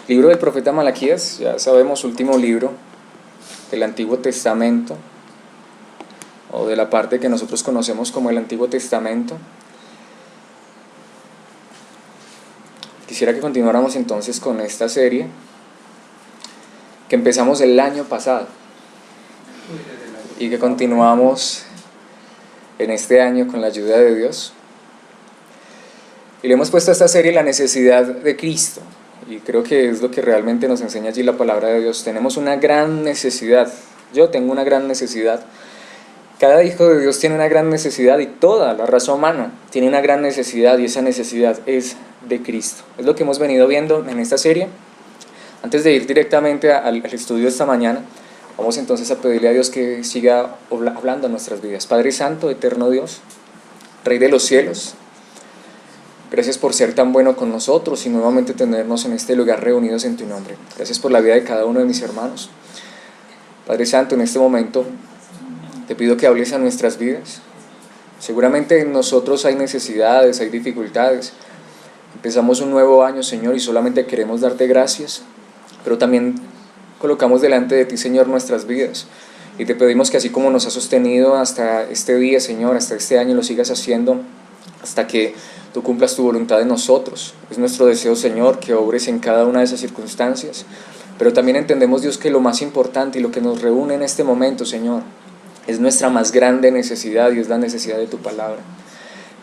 Libro del profeta Malaquías, ya sabemos, último libro del Antiguo Testamento, o de la parte que nosotros conocemos como el Antiguo Testamento. Quisiera que continuáramos entonces con esta serie que empezamos el año pasado y que continuamos en este año con la ayuda de Dios. Y le hemos puesto a esta serie la necesidad de Cristo, y creo que es lo que realmente nos enseña allí la palabra de Dios. Tenemos una gran necesidad, yo tengo una gran necesidad, cada hijo de Dios tiene una gran necesidad, y toda la raza humana tiene una gran necesidad, y esa necesidad es de Cristo. Es lo que hemos venido viendo en esta serie. Antes de ir directamente al estudio de esta mañana, vamos entonces a pedirle a Dios que siga hablando en nuestras vidas. Padre Santo, eterno Dios, Rey de los cielos, gracias por ser tan bueno con nosotros y nuevamente tenernos en este lugar reunidos en tu nombre. Gracias por la vida de cada uno de mis hermanos. Padre Santo, en este momento te pido que hables a nuestras vidas. Seguramente en nosotros hay necesidades, hay dificultades. Empezamos un nuevo año, Señor, y solamente queremos darte gracias, pero también colocamos delante de ti, Señor, nuestras vidas. Y te pedimos que así como nos has sostenido hasta este día, Señor, hasta este año, lo sigas haciendo hasta que tú cumplas tu voluntad en nosotros. Es nuestro deseo, Señor, que obres en cada una de esas circunstancias, pero también entendemos, Dios, que lo más importante y lo que nos reúne en este momento, Señor, es nuestra más grande necesidad, y es la necesidad de tu palabra.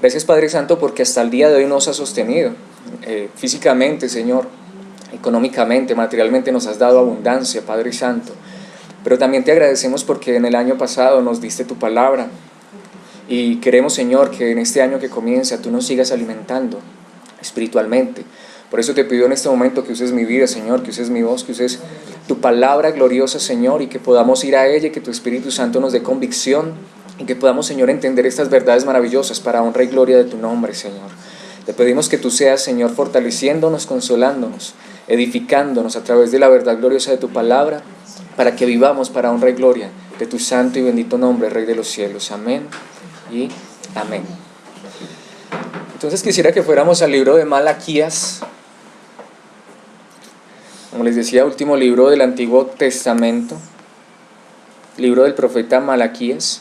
Gracias, Padre Santo, porque hasta el día de hoy nos has sostenido, físicamente, Señor, económicamente, materialmente nos has dado abundancia, Padre Santo, pero también te agradecemos porque en el año pasado nos diste tu palabra. Y queremos, Señor, que en este año que comienza tú nos sigas alimentando espiritualmente. Por eso te pido en este momento que uses mi vida, Señor, que uses mi voz, que uses tu palabra gloriosa, Señor, y que podamos ir a ella, y que tu Espíritu Santo nos dé convicción, y que podamos, Señor, entender estas verdades maravillosas para honra y gloria de tu nombre, Señor. Te pedimos que tú seas, Señor, fortaleciéndonos, consolándonos, edificándonos a través de la verdad gloriosa de tu palabra, para que vivamos para honra y gloria de tu santo y bendito nombre, Rey de los cielos. Amén y amén. Entonces quisiera que fuéramos al libro de Malaquías. Como les decía, último libro del Antiguo Testamento, libro del profeta Malaquías.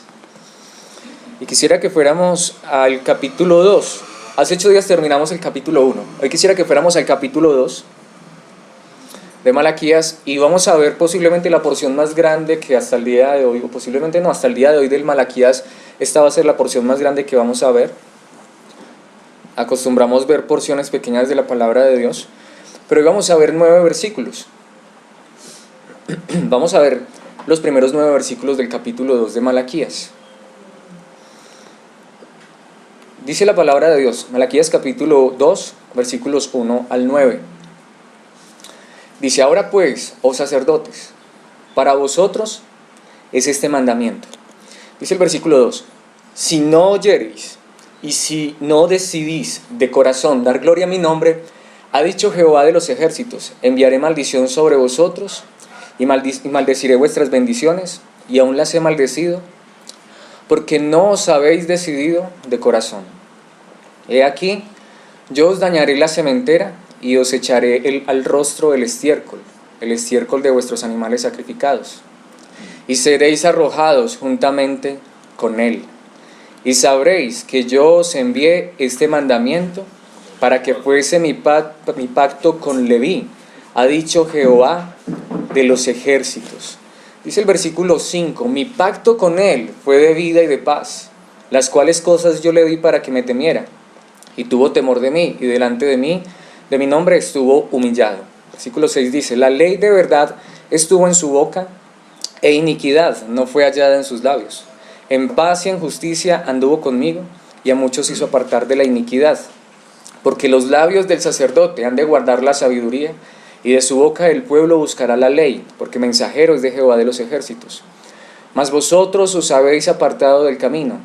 Y quisiera que fuéramos al capítulo 2. Hace 8 días terminamos el capítulo 1. Hoy quisiera que fuéramos al capítulo 2 de Malaquías, y vamos a ver posiblemente la porción más grande que hasta el día de hoy, o posiblemente no, hasta el día de hoy del Malaquías, esta va a ser la porción más grande que vamos a ver. Acostumbramos ver porciones pequeñas de la palabra de Dios, pero hoy vamos a ver 9 versículos. Vamos a ver los primeros 9 versículos del capítulo 2 de Malaquías. Dice la palabra de Dios, Malaquías capítulo 2, versículos 1 al 9. Dice: ahora pues, oh sacerdotes, para vosotros es este mandamiento. Dice el versículo 2: si no oyereis y si no decidís de corazón dar gloria a mi nombre, ha dicho Jehová de los ejércitos, enviaré maldición sobre vosotros y maldeciré vuestras bendiciones, y aún las he maldecido, porque no os habéis decidido de corazón. He aquí, yo os dañaré la sementera, y os echaré al rostro el estiércol de vuestros animales sacrificados, y seréis arrojados juntamente con él. Y sabréis que yo os envié este mandamiento para que fuese mi pacto con Leví, ha dicho Jehová de los ejércitos. Dice el versículo 5: mi pacto con él fue de vida y de paz, las cuales cosas yo le di para que me temiera, y tuvo temor de mí, y delante de mí, de mi nombre, estuvo humillado. Versículo 6 dice: la ley de verdad estuvo en su boca, e iniquidad no fue hallada en sus labios. En paz y en justicia anduvo conmigo, y a muchos hizo apartar de la iniquidad. Porque los labios del sacerdote han de guardar la sabiduría, y de su boca el pueblo buscará la ley, porque mensajero es de Jehová de los ejércitos. Mas vosotros os habéis apartado del camino,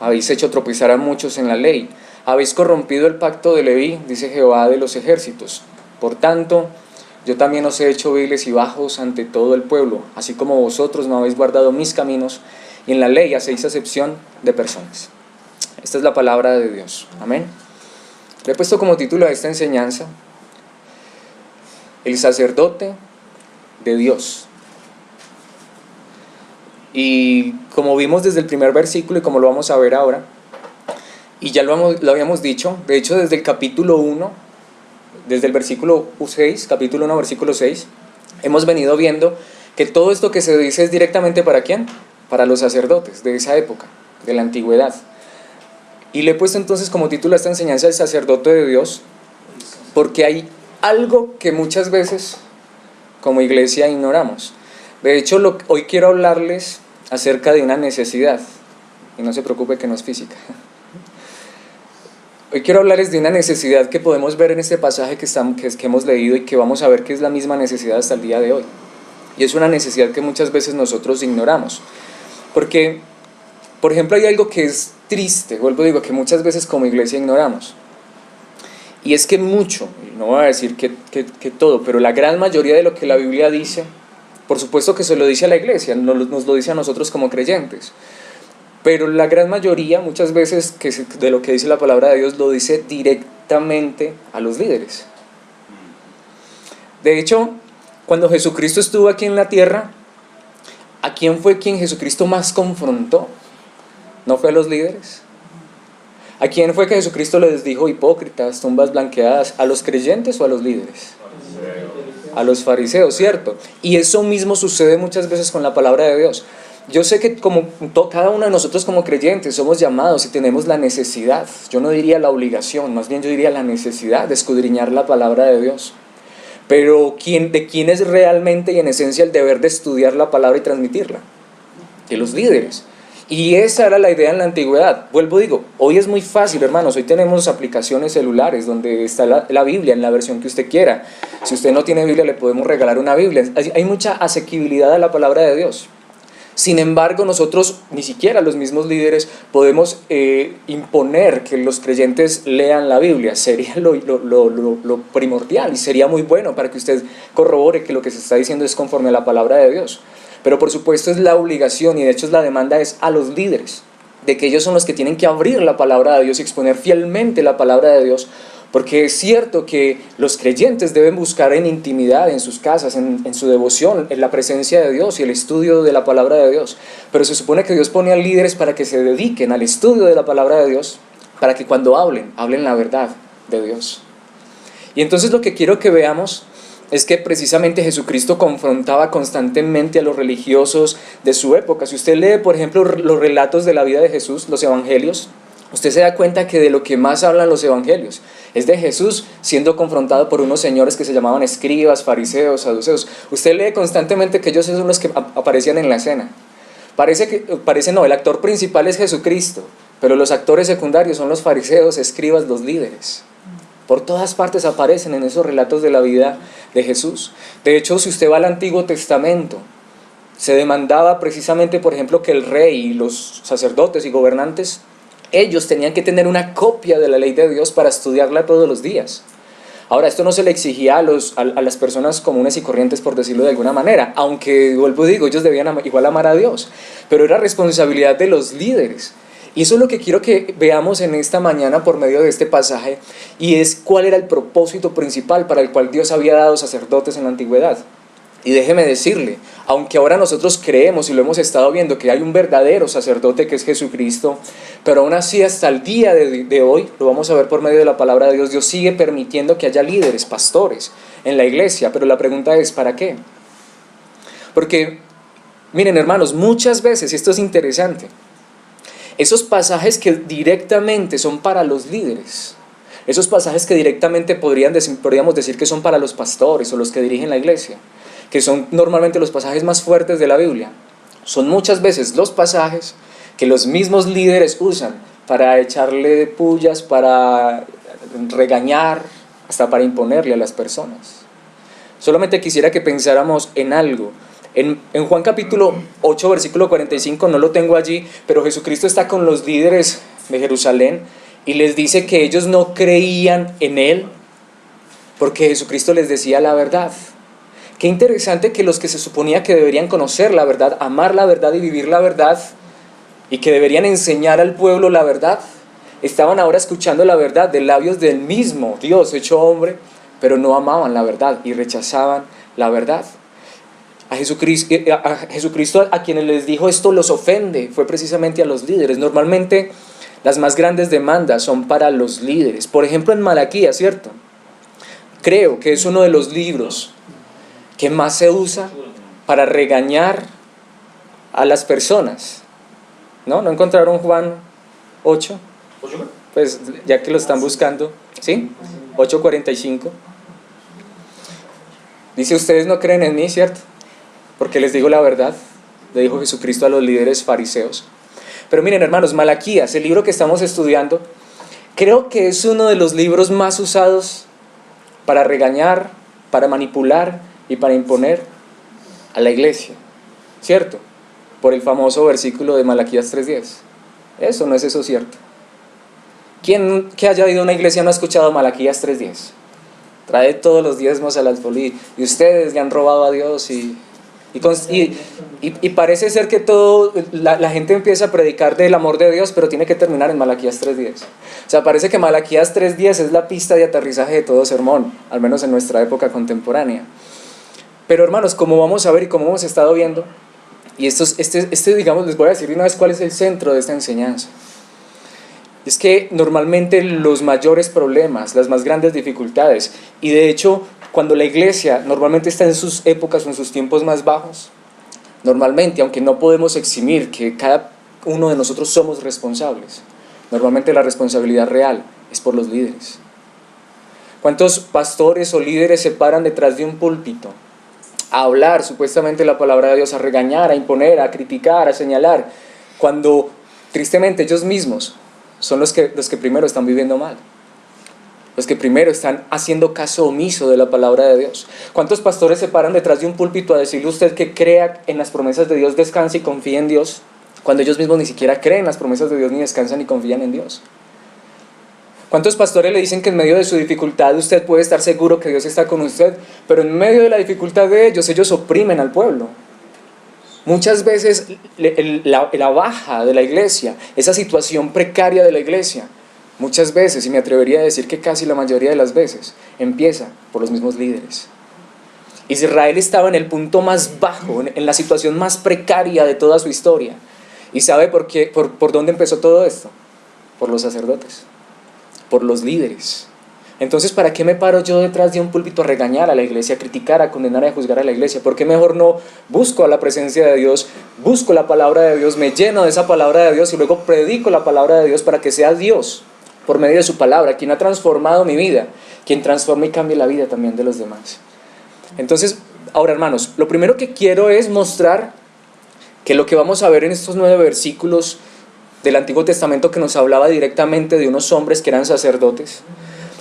habéis hecho tropezar a muchos en la ley, habéis corrompido el pacto de Leví, dice Jehová de los ejércitos. Por tanto, yo también os he hecho viles y bajos ante todo el pueblo, así como vosotros no habéis guardado mis caminos, y en la ley hacéis acepción de personas. Esta es la palabra de Dios. Amén. Le he puesto como título a esta enseñanza: el sacerdote de Dios. Y como vimos desde el primer versículo y como lo vamos a ver ahora, y ya lo habíamos dicho, de hecho desde el capítulo 1, desde el versículo 6, capítulo 1, versículo 6, hemos venido viendo que todo esto que se dice es directamente ¿para quién? Para los sacerdotes de esa época, de la antigüedad. Y le he puesto entonces como título a esta enseñanza: el sacerdote de Dios, porque hay algo que muchas veces como iglesia ignoramos. De hecho, hoy quiero hablarles acerca de una necesidad, y no se preocupe que no es física. Hoy quiero hablarles de una necesidad que podemos ver en este pasaje que hemos leído y que vamos a ver que es la misma necesidad hasta el día de hoy. Y es una necesidad que muchas veces nosotros ignoramos. Porque, por ejemplo, hay algo que es triste, digo, que muchas veces como iglesia ignoramos. Y es que mucho, no voy a decir que todo, pero la gran mayoría de lo que la Biblia dice, por supuesto que se lo dice a la iglesia, nos lo dice a nosotros como creyentes. Pero la gran mayoría, muchas veces, de lo que dice la palabra de Dios, lo dice directamente a los líderes. De hecho, cuando Jesucristo estuvo aquí en la tierra, ¿a quién fue quien Jesucristo más confrontó? ¿No fue a los líderes? ¿A quién fue que Jesucristo les dijo hipócritas, tumbas blanqueadas? ¿A los creyentes o a los líderes? A los fariseos, ¿cierto? Y eso mismo sucede muchas veces con la palabra de Dios. Yo sé que cada uno de nosotros como creyentes somos llamados y tenemos la necesidad, yo no diría la obligación, más bien yo diría la necesidad de escudriñar la palabra de Dios. Pero ¿de quién es realmente y en esencia el deber de estudiar la palabra y transmitirla? De los líderes. Y esa era la idea en la antigüedad. Digo, hoy es muy fácil, hermanos, hoy tenemos aplicaciones celulares donde está la Biblia en la versión que usted quiera. Si usted no tiene Biblia, le podemos regalar una Biblia. Hay mucha asequibilidad a la palabra de Dios. Sin embargo, nosotros, ni siquiera los mismos líderes, podemos imponer que los creyentes lean la Biblia. Sería lo primordial y sería muy bueno para que usted corrobore que lo que se está diciendo es conforme a la palabra de Dios. Pero por supuesto es la obligación y de hecho la demanda es a los líderes, de que ellos son los que tienen que abrir la palabra de Dios y exponer fielmente la palabra de Dios. Porque es cierto que los creyentes deben buscar en intimidad, en sus casas, en su devoción, en la presencia de Dios y el estudio de la palabra de Dios. Pero se supone que Dios pone a líderes para que se dediquen al estudio de la palabra de Dios, para que cuando hablen la verdad de Dios. Y entonces lo que quiero que veamos es que precisamente Jesucristo confrontaba constantemente a los religiosos de su época. Si usted lee, por ejemplo, los relatos de la vida de Jesús, los evangelios, usted se da cuenta que de lo que más hablan los evangelios es de Jesús siendo confrontado por unos señores que se llamaban escribas, fariseos, saduceos. Usted lee constantemente que ellos son los que aparecían en la escena. El actor principal es Jesucristo, pero los actores secundarios son los fariseos, escribas, los líderes. Por todas partes aparecen en esos relatos de la vida de Jesús. De hecho, si usted va al Antiguo Testamento, se demandaba precisamente, por ejemplo, que el rey y los sacerdotes y gobernantes, ellos tenían que tener una copia de la ley de Dios para estudiarla todos los días. Ahora, esto no se le exigía a las personas comunes y corrientes, por decirlo de alguna manera, aunque, digo, ellos debían igual amar a Dios, pero era responsabilidad de los líderes. Y eso es lo que quiero que veamos en esta mañana por medio de este pasaje, y es cuál era el propósito principal para el cual Dios había dado sacerdotes en la antigüedad. Y déjeme decirle, aunque ahora nosotros creemos y lo hemos estado viendo que hay un verdadero sacerdote que es Jesucristo, pero aún así hasta el día de hoy, lo vamos a ver por medio de la palabra de Dios, Dios sigue permitiendo que haya líderes, pastores en la iglesia. Pero la pregunta es, ¿para qué? Porque, miren hermanos, muchas veces, y esto es interesante, esos pasajes que directamente son para los líderes, esos pasajes que directamente podríamos decir que son para los pastores o los que dirigen la iglesia, que son normalmente los pasajes más fuertes de la Biblia, son muchas veces los pasajes que los mismos líderes usan para echarle pullas, para regañar, hasta para imponerle a las personas. Solamente quisiera que pensáramos en algo. En Juan capítulo 8, versículo 45, no lo tengo allí, pero Jesucristo está con los líderes de Jerusalén y les dice que ellos no creían en Él porque Jesucristo les decía la verdad. Qué interesante que los que se suponía que deberían conocer la verdad, amar la verdad y vivir la verdad, y que deberían enseñar al pueblo la verdad, estaban ahora escuchando la verdad de labios del mismo Dios hecho hombre, pero no amaban la verdad y rechazaban la verdad. A Jesucristo a quienes les dijo esto los ofende, fue precisamente a los líderes. Normalmente las más grandes demandas son para los líderes. Por ejemplo, en Malaquías, ¿cierto? Creo que es uno de los libros que más se usa para regañar a las personas. ¿No? ¿No encontraron Juan 8? Pues ya que lo están buscando, ¿sí? 8:45. Dice, ustedes no creen en mí, ¿cierto? Porque les digo la verdad, le dijo Jesucristo a los líderes fariseos. Pero miren, hermanos, Malaquías, el libro que estamos estudiando, creo que es uno de los libros más usados para regañar, para manipular y para imponer a la iglesia, ¿cierto? Por el famoso versículo de Malaquías 3:10. ¿Eso no es eso cierto? ¿Quién que haya ido a una iglesia no ha escuchado Malaquías 3:10? Trae todos los diezmos al alfolí y ustedes le han robado a Dios y parece ser que la gente empieza a predicar del amor de Dios, pero tiene que terminar en Malaquías 3:10. O sea, parece que Malaquías 3:10 es la pista de aterrizaje de todo sermón, al menos en nuestra época contemporánea. Pero hermanos, como vamos a ver y como hemos estado viendo, y digamos, les voy a decir una vez cuál es el centro de esta enseñanza. Es que normalmente los mayores problemas, las más grandes dificultades, y de hecho cuando la iglesia normalmente está en sus épocas o en sus tiempos más bajos, normalmente, aunque no podemos eximir que cada uno de nosotros somos responsables, normalmente la responsabilidad real es por los líderes. ¿Cuántos pastores o líderes se paran detrás de un púlpito a hablar supuestamente la palabra de Dios, a regañar, a imponer, a criticar, a señalar, cuando tristemente ellos mismos son los que primero están viviendo mal, los que primero están haciendo caso omiso de la palabra de Dios? ¿Cuántos pastores se paran detrás de un púlpito a decirle a usted que crea en las promesas de Dios, descanse y confíe en Dios, cuando ellos mismos ni siquiera creen en las promesas de Dios, ni descansan ni confían en Dios? ¿Cuántos pastores le dicen que en medio de su dificultad usted puede estar seguro que Dios está con usted, pero en medio de la dificultad de ellos oprimen al pueblo? Muchas veces la baja de la iglesia, esa situación precaria de la iglesia, muchas veces, y me atrevería a decir que casi la mayoría de las veces, empieza por los mismos líderes. Israel estaba en el punto más bajo, en la situación más precaria de toda su historia. ¿Y sabe por qué? ¿Por dónde empezó todo esto? Por los sacerdotes, por los líderes. Entonces, ¿para qué me paro yo detrás de un púlpito a regañar a la iglesia, a criticar, a condenar y a juzgar a la iglesia? ¿Por qué mejor no busco a la presencia de Dios, busco la palabra de Dios, me lleno de esa palabra de Dios y luego predico la palabra de Dios para que sea Dios, por medio de su palabra, quien ha transformado mi vida, quien transforma y cambia la vida también de los demás? Entonces, ahora hermanos, lo primero que quiero es mostrar que lo que vamos a ver en estos 9 versículos del Antiguo Testamento, que nos hablaba directamente de unos hombres que eran sacerdotes,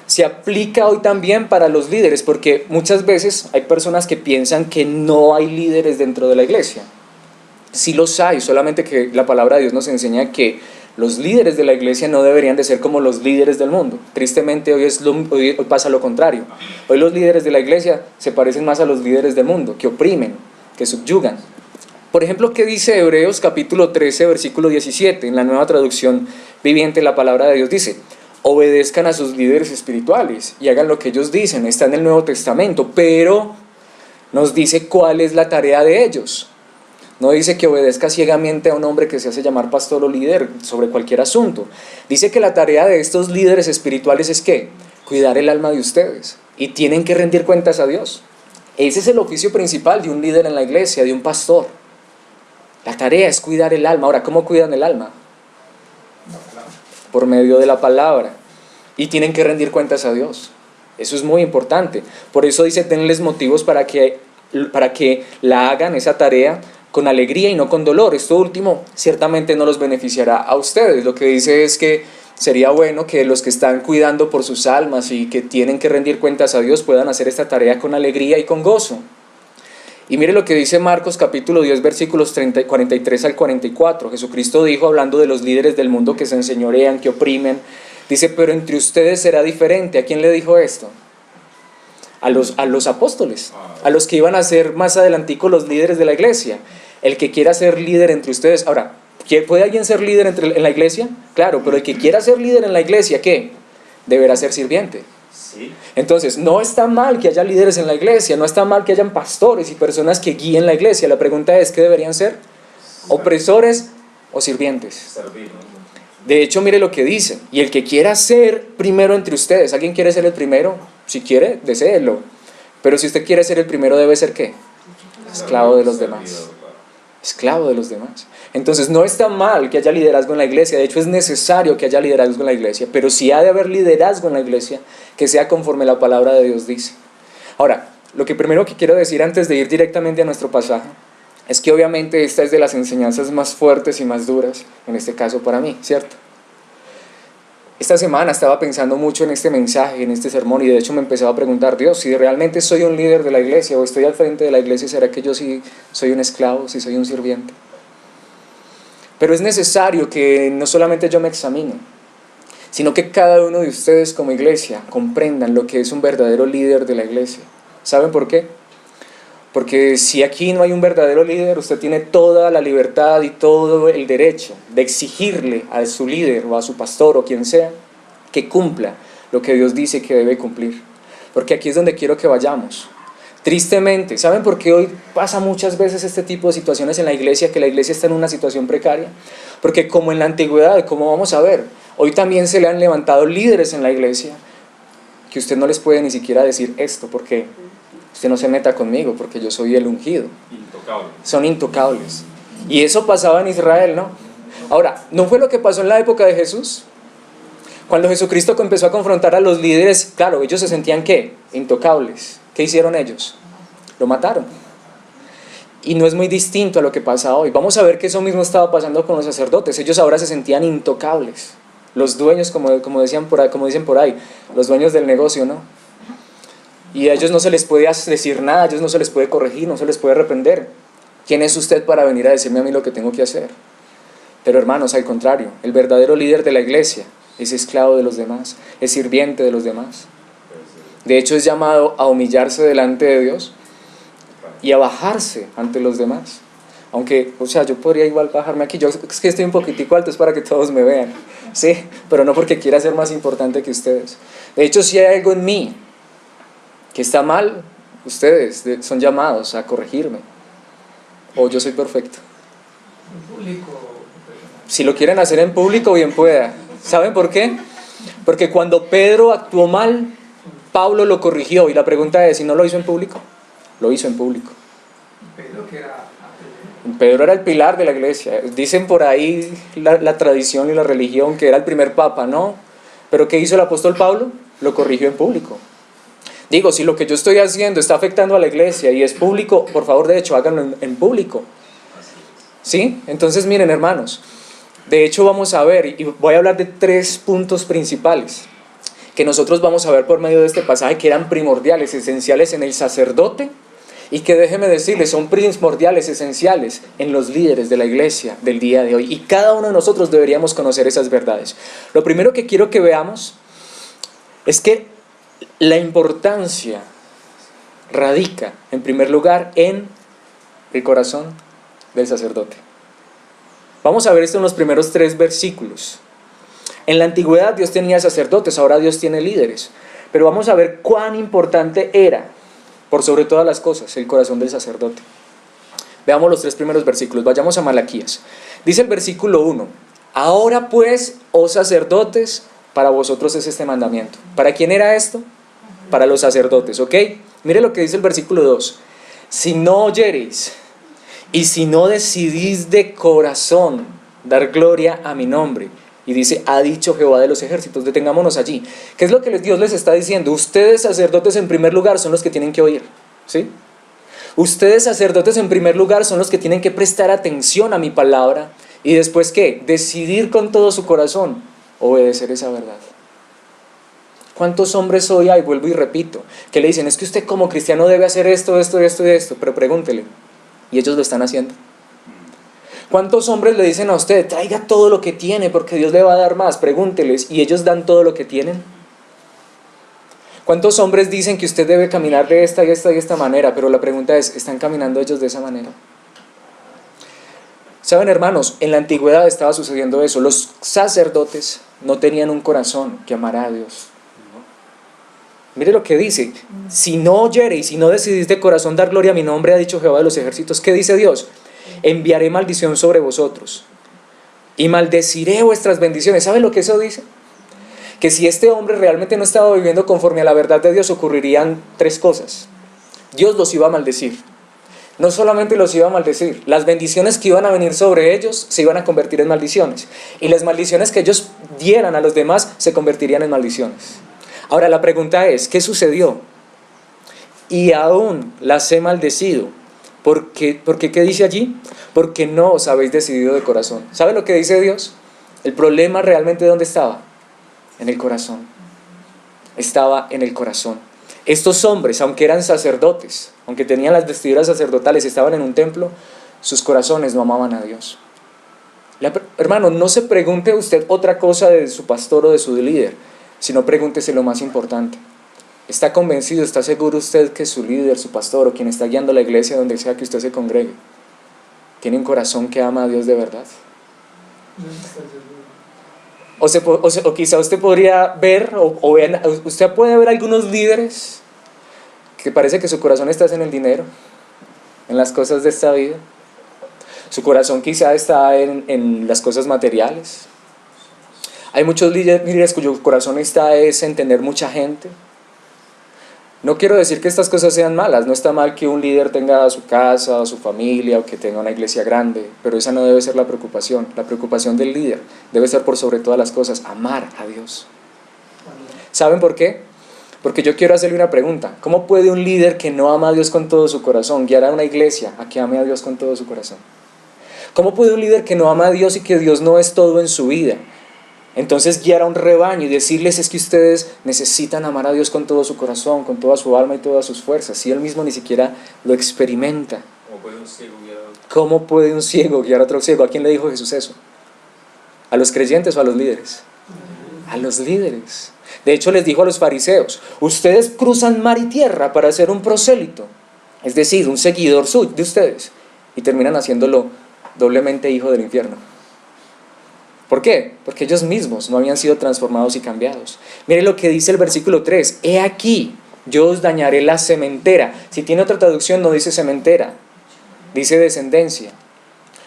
se aplica hoy también para los líderes, porque muchas veces hay personas que piensan que no hay líderes dentro de la iglesia. Sí los hay, solamente que la palabra de Dios nos enseña que los líderes de la iglesia no deberían de ser como los líderes del mundo. Tristemente hoy pasa lo contrario. Hoy los líderes de la iglesia se parecen más a los líderes del mundo, que oprimen, que subyugan. Por ejemplo, ¿qué dice Hebreos capítulo 13, versículo 17? En la Nueva Traducción Viviente, la palabra de Dios dice: obedezcan a sus líderes espirituales y hagan lo que ellos dicen. Está en el Nuevo Testamento, pero nos dice cuál es la tarea de ellos. No dice que obedezca ciegamente a un hombre que se hace llamar pastor o líder sobre cualquier asunto. Dice que la tarea de estos líderes espirituales es ¿qué? Cuidar el alma de ustedes, y tienen que rendir cuentas a Dios. Ese es el oficio principal de un líder en la iglesia, de un pastor. La tarea es cuidar el alma. Ahora, ¿cómo cuidan el alma? Por medio de la palabra, y tienen que rendir cuentas a Dios. Eso es muy importante. Por eso dice: denles motivos para que la hagan, esa tarea, con alegría y no con dolor. Esto último ciertamente no los beneficiará a ustedes. Lo que dice es que sería bueno que los que están cuidando por sus almas y que tienen que rendir cuentas a Dios puedan hacer esta tarea con alegría y con gozo. Y mire lo que dice Marcos capítulo 10 versículos 43 al 44. Jesucristo dijo, hablando de los líderes del mundo que se enseñorean, que oprimen, dice: pero entre ustedes será diferente. ¿A quién le dijo esto? A los apóstoles, a los que iban a ser más adelantico los líderes de la iglesia. El que quiera ser líder entre ustedes. Ahora, ¿Puede alguien ser líder en la iglesia? Claro, pero el que quiera ser líder en la iglesia, ¿qué? Deberá ser sirviente. Sí. Entonces, no está mal que haya líderes en la iglesia, no está mal que hayan pastores y personas que guíen la iglesia. La pregunta es, ¿qué deberían ser? ¿Opresores o sirvientes? Servir, ¿no? De hecho, mire lo que dice. Y el que quiera ser primero entre ustedes, ¿alguien quiere ser el primero? Si quiere, deséelo. Pero si usted quiere ser el primero, ¿debe ser qué? Esclavo de los demás. Esclavo de los demás. Entonces, no está mal que haya liderazgo en la iglesia. De hecho, es necesario que haya liderazgo en la iglesia. Pero si ha de haber liderazgo en la iglesia, que sea conforme la palabra de Dios dice. Ahora, lo que primero que quiero decir antes de ir directamente a nuestro pasaje es que obviamente esta es de las enseñanzas más fuertes y más duras, en este caso para mí, ¿cierto? Esta semana estaba pensando mucho en este mensaje, en este sermón, y de hecho me empezaba a preguntar, Dios, si realmente soy un líder de la iglesia o estoy al frente de la iglesia, ¿será que yo sí soy un esclavo, si soy un sirviente? Pero es necesario que no solamente yo me examine, sino que cada uno de ustedes como iglesia comprendan lo que es un verdadero líder de la iglesia. ¿Saben por qué? Porque si aquí no hay un verdadero líder, usted tiene toda la libertad y todo el derecho de exigirle a su líder o a su pastor o quien sea que cumpla lo que Dios dice que debe cumplir. Porque aquí es donde quiero que vayamos. Tristemente, ¿saben por qué hoy pasa muchas veces este tipo de situaciones en la iglesia, que la iglesia está en una situación precaria? Porque como en la antigüedad, como vamos a ver, hoy también se le han levantado líderes en la iglesia que usted no les puede ni siquiera decir esto, porque usted no se meta conmigo, porque yo soy el ungido. Intocable. Son intocables. Y eso pasaba en Israel, ¿no? Ahora, ¿no fue lo que pasó en la época de Jesús? Cuando Jesucristo empezó a confrontar a los líderes, claro, ellos se sentían, ¿qué? Intocables. ¿Qué hicieron ellos? Lo mataron. Y no es muy distinto a lo que pasa hoy. Vamos a ver que eso mismo estaba pasando con los sacerdotes. Ellos ahora se sentían intocables. Los dueños, como dicen por ahí, los dueños del negocio, ¿no? Y a ellos no se les puede decir nada, a ellos no se les puede corregir, no se les puede reprender. ¿Quién es usted para venir a decirme a mí lo que tengo que hacer? Pero hermanos, al contrario, el verdadero líder de la iglesia es esclavo de los demás, es sirviente de los demás. De hecho, es llamado a humillarse delante de Dios y a bajarse ante los demás. Aunque, yo podría igual bajarme aquí, yo es que estoy un poquitico alto, es para que todos me vean, sí, pero no porque quiera ser más importante que ustedes. De hecho, si hay algo en mí que está mal, ustedes son llamados a corregirme. O yo soy perfecto. En público. Si lo quieren hacer en público, bien pueda. ¿Saben por qué? Porque cuando Pedro actuó mal, Pablo lo corrigió. Y la pregunta es, ¿si no lo hizo en público? Lo hizo en público. Pedro que era... Pedro era el pilar de la iglesia. Dicen por ahí la tradición y la religión que era el primer papa, ¿no? Pero ¿qué hizo el apóstol Pablo? Lo corrigió en público. Digo, si lo que yo estoy haciendo está afectando a la iglesia y es público, por favor, de hecho, háganlo en público. ¿Sí? Entonces, miren, hermanos, de hecho vamos a ver, y voy a hablar de 3 puntos principales que nosotros vamos a ver por medio de este pasaje, que eran primordiales, esenciales en el sacerdote, y que déjenme decirles, son primordiales, esenciales en los líderes de la iglesia del día de hoy. Y cada uno de nosotros deberíamos conocer esas verdades. Lo primero que quiero que veamos es que la importancia radica, en primer lugar, en el corazón del sacerdote. Vamos a ver esto en los primeros 3 versículos. En la antigüedad Dios tenía sacerdotes, ahora Dios tiene líderes. Pero vamos a ver cuán importante era, por sobre todas las cosas, el corazón del sacerdote. Veamos los 3 primeros versículos. Vayamos a Malaquías. Dice el versículo 1: Ahora pues, oh sacerdotes, para vosotros es este mandamiento. ¿Para quién era esto? Para los sacerdotes, ¿ok? Mire lo que dice el versículo 2. Si no oyereis y si no decidís de corazón dar gloria a mi nombre. Y dice, ha dicho Jehová de los ejércitos. Detengámonos allí. ¿Qué es lo que Dios les está diciendo? Ustedes, sacerdotes, en primer lugar, son los que tienen que oír, ¿sí? Ustedes, sacerdotes, en primer lugar, son los que tienen que prestar atención a mi palabra. Y después, ¿qué? Decidir con todo su corazón obedecer esa verdad. ¿Cuántos hombres hoy hay, vuelvo y repito, que le dicen, es que usted como cristiano debe hacer esto, esto, esto y esto? Pero pregúntele, y ellos lo están haciendo. ¿Cuántos hombres le dicen a usted, traiga todo lo que tiene porque Dios le va a dar más? Pregúnteles, ¿y ellos dan todo lo que tienen? ¿Cuántos hombres dicen que usted debe caminar de esta y esta y esta manera? Pero la pregunta es, ¿están caminando ellos de esa manera? Saben, hermanos, en la antigüedad estaba sucediendo eso. Los sacerdotes no tenían un corazón que amara a Dios. Mire lo que dice: si no oyereis, si no decidís de corazón dar gloria a mi nombre, ha dicho Jehová de los ejércitos. ¿Qué dice Dios? Enviaré maldición sobre vosotros y maldeciré vuestras bendiciones. ¿Saben lo que eso dice? Que si este hombre realmente no estaba viviendo conforme a la verdad de Dios, ocurrirían tres cosas. Dios los iba a maldecir. No solamente los iba a maldecir, las bendiciones que iban a venir sobre ellos se iban a convertir en maldiciones. Y las maldiciones que ellos dieran a los demás se convertirían en maldiciones. Ahora la pregunta es, ¿qué sucedió? Y aún las he maldecido. ¿Por qué qué dice allí? Porque no os habéis decidido de corazón. ¿Sabe lo que dice Dios? El problema realmente, ¿dónde estaba? En el corazón. Estaba en el corazón. Estos hombres, aunque eran sacerdotes, aunque tenían las vestiduras sacerdotales, estaban en un templo, sus corazones no amaban a Dios. Hermano, no se pregunte usted otra cosa de su pastor o de su líder, sino pregúntese lo más importante. ¿Está convencido, está seguro usted que su líder, su pastor o quien está guiando la iglesia donde sea que usted se congregue, tiene un corazón que ama a Dios de verdad? O quizá usted podría ver, usted puede ver algunos líderes que parece que su corazón está en el dinero, en las cosas de esta vida. Su corazón quizá está en las cosas materiales. Hay muchos líderes cuyo corazón está en tener mucha gente. No quiero decir que estas cosas sean malas, no está mal que un líder tenga su casa o su familia o que tenga una iglesia grande, pero esa no debe ser la preocupación. La preocupación del líder debe ser, por sobre todas las cosas, amar a Dios. ¿Saben por qué? Porque yo quiero hacerle una pregunta. ¿Cómo puede un líder que no ama a Dios con todo su corazón guiar a una iglesia a que ame a Dios con todo su corazón? ¿Cómo puede un líder que no ama a Dios y que Dios no es todo en su vida, entonces guiar a un rebaño y decirles es que ustedes necesitan amar a Dios con todo su corazón, con toda su alma y todas sus fuerzas, si él mismo ni siquiera lo experimenta? ¿Cómo puede un ciego guiar a otro ciego? ¿A quién le dijo Jesús eso? ¿A los creyentes o a los líderes? A los líderes. De hecho les dijo a los fariseos: ustedes cruzan mar y tierra para ser un prosélito, es decir, un seguidor de ustedes, y terminan haciéndolo doblemente hijo del infierno. ¿Por qué? Porque ellos mismos no habían sido transformados y cambiados. Mire lo que dice el versículo 3. He aquí, yo os dañaré la sementera. Si tiene otra traducción no dice sementera, dice descendencia.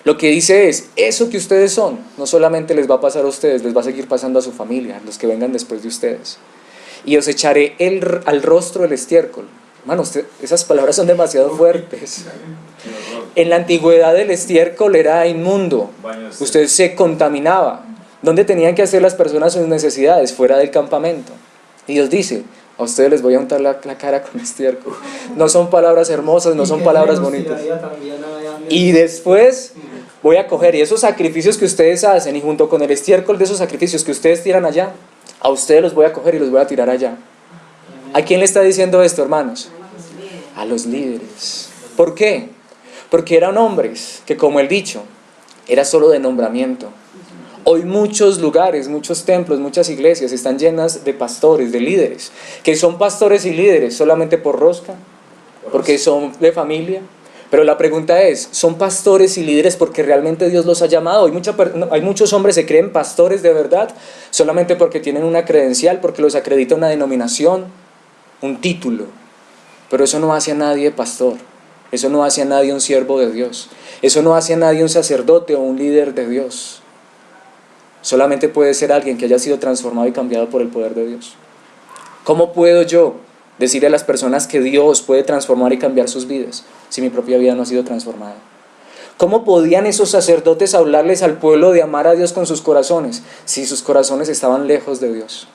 Lo que dice es, eso que ustedes son, no solamente les va a pasar a ustedes, les va a seguir pasando a su familia, a los que vengan después de ustedes. Y os echaré al rostro el estiércol. Hermano, esas palabras son demasiado fuertes. En la antigüedad el estiércol era inmundo. Usted se contaminaba. ¿Dónde tenían que hacer las personas sus necesidades? Fuera del campamento. Y Dios dice, a ustedes les voy a untar la cara con estiércol. No son palabras hermosas, no son palabras bonitas. Y después voy a coger, y esos sacrificios que ustedes hacen, y junto con el estiércol de esos sacrificios que ustedes tiran allá, a ustedes los voy a coger y los voy a tirar allá. ¿A quién le está diciendo esto, hermanos? A los líderes. ¿Por qué? Porque eran hombres que, como el dicho, era solo de nombramiento. Hoy muchos lugares, muchos templos, muchas iglesias están llenas de pastores, de líderes, que son pastores y líderes solamente por rosca, porque son de familia. Pero la pregunta es, ¿son pastores y líderes porque realmente Dios los ha llamado? Hay muchos hombres que se creen pastores de verdad solamente porque tienen una credencial, porque los acredita una denominación, un título. Pero eso no hace a nadie pastor. Eso no hace a nadie un siervo de Dios. Eso no hace a nadie un sacerdote o un líder de Dios. Solamente puede ser alguien que haya sido transformado y cambiado por el poder de Dios. ¿Cómo puedo yo decirle a las personas que Dios puede transformar y cambiar sus vidas si mi propia vida no ha sido transformada? ¿Cómo podían esos sacerdotes hablarles al pueblo de amar a Dios con sus corazones si sus corazones estaban lejos de Dios?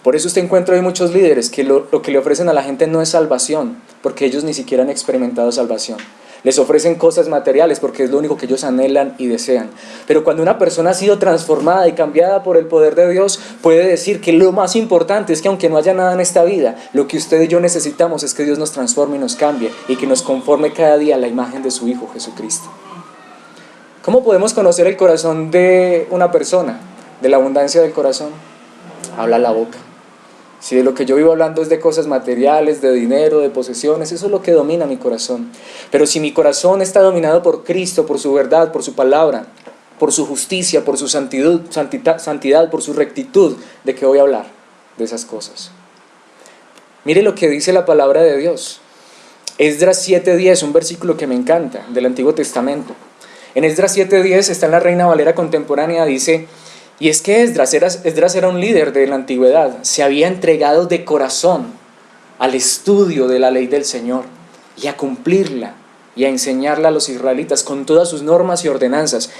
Por eso usted encuentra hoy muchos líderes que lo que le ofrecen a la gente no es salvación, porque ellos ni siquiera han experimentado salvación. Les ofrecen cosas materiales porque es lo único que ellos anhelan y desean. Pero cuando una persona ha sido transformada y cambiada por el poder de Dios, puede decir que lo más importante es que aunque no haya nada en esta vida, lo que usted y yo necesitamos es que Dios nos transforme y nos cambie y que nos conforme cada día a la imagen de su Hijo Jesucristo. ¿Cómo podemos conocer el corazón de una persona? De la abundancia del corazón habla la boca. Si de lo que yo vivo hablando es de cosas materiales, de dinero, de posesiones, eso es lo que domina mi corazón. Pero si mi corazón está dominado por Cristo, por su verdad, por su palabra, por su justicia, por su santidad, por su rectitud, ¿de qué voy a hablar? De esas cosas. Mire lo que dice la palabra de Dios. Esdras 7:10, un versículo que me encanta, del Antiguo Testamento. En Esdras 7:10 está en la Reina Valera contemporánea, dice: y es que Esdras era un líder de la antigüedad, se había entregado de corazón al estudio de la ley del Señor y a cumplirla y a enseñarla a los israelitas con todas sus normas y ordenanzas.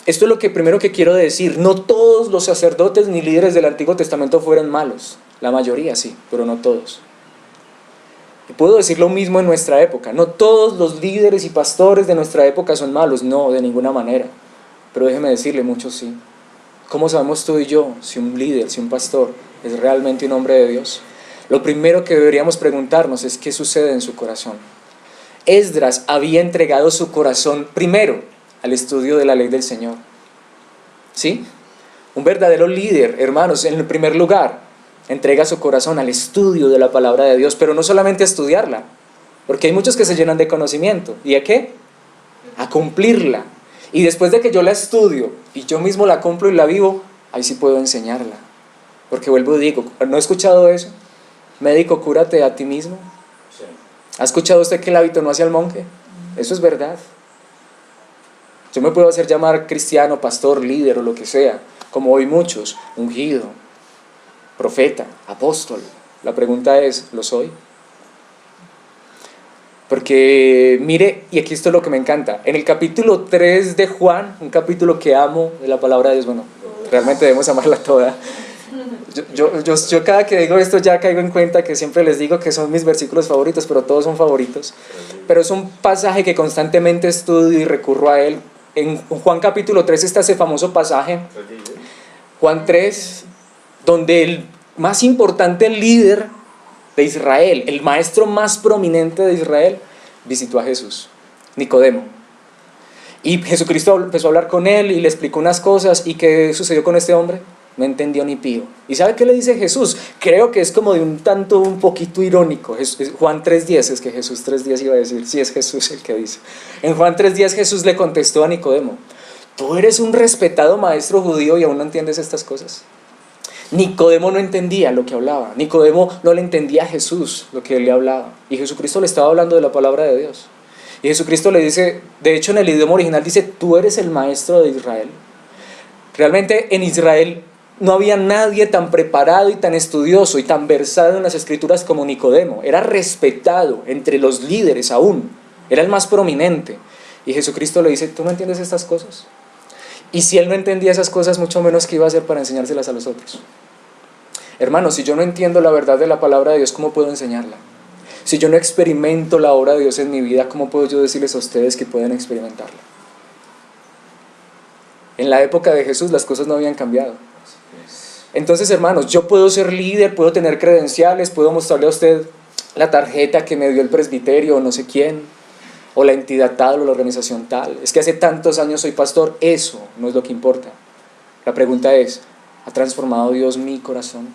Esto es lo que primero que quiero decir: no todos los sacerdotes ni líderes del Antiguo Testamento fueron malos, la mayoría sí, pero no todos. Y puedo decir lo mismo en nuestra época: no todos los líderes y pastores de nuestra época son malos, no, de ninguna manera, pero déjeme decirle, muchos sí. ¿Cómo sabemos tú y yo si un líder, si un pastor es realmente un hombre de Dios? Lo primero que deberíamos preguntarnos es qué sucede en su corazón. Esdras había entregado su corazón primero al estudio de la ley del Señor. ¿Sí? Un verdadero líder, hermanos, en el primer lugar, entrega su corazón al estudio de la palabra de Dios, pero no solamente a estudiarla, porque hay muchos que se llenan de conocimiento. ¿Y a qué? A cumplirla. Y después de que yo la estudio y yo mismo la cumplo y la vivo, ahí sí puedo enseñarla. Porque vuelvo y digo, ¿no he escuchado eso? Médico, cúrate a ti mismo. Sí. ¿Ha escuchado usted que el hábito no hace al monje? Eso es verdad. Yo me puedo hacer llamar cristiano, pastor, líder o lo que sea, como hoy muchos, ungido, profeta, apóstol. La pregunta es, ¿lo soy? Porque mire, y aquí esto es lo que me encanta, en el capítulo 3 de Juan, un capítulo que amo de la palabra de Dios, bueno, realmente debemos amarla toda. Yo cada que digo esto ya caigo en cuenta que siempre les digo que son mis versículos favoritos, pero todos son favoritos. Pero es un pasaje que constantemente estudio y recurro a él. En Juan capítulo 3 está ese famoso pasaje, Juan 3, donde el más importante líder de Israel, el maestro más prominente de Israel, visitó a Jesús, Nicodemo. Y Jesucristo empezó a hablar con él y le explicó unas cosas. ¿Y qué sucedió con este hombre? No entendió ni pío. ¿Y sabe qué le dice Jesús? Creo que es como de un poquito irónico. Juan 3:10, es que Jesús 3:10 iba a decir, sí es Jesús el que dice. En Juan 3:10 Jesús le contestó a Nicodemo: tú eres un respetado maestro judío y aún no entiendes estas cosas. Nicodemo no entendía lo que hablaba. Nicodemo no le entendía a Jesús lo que él le hablaba. Y Jesucristo le estaba hablando de la palabra de Dios. Y Jesucristo le dice, de hecho en el idioma original dice, tú eres el maestro de Israel. Realmente en Israel no había nadie tan preparado y tan estudioso y tan versado en las escrituras como Nicodemo. Era respetado entre los líderes aún. Era el más prominente. Y Jesucristo le dice, ¿tú no entiendes estas cosas? Y si él no entendía esas cosas, mucho menos que iba a hacer para enseñárselas a los otros. Hermanos, si yo no entiendo la verdad de la palabra de Dios, ¿cómo puedo enseñarla? Si yo no experimento la obra de Dios en mi vida, ¿cómo puedo yo decirles a ustedes que pueden experimentarla? En la época de Jesús las cosas no habían cambiado. Entonces, hermanos, yo puedo ser líder, puedo tener credenciales, puedo mostrarle a usted la tarjeta que me dio el presbiterio o no sé quién, o la entidad tal o la organización tal. Es que hace tantos años soy pastor. Eso no es lo que importa. La pregunta es, ¿ha transformado Dios mi corazón?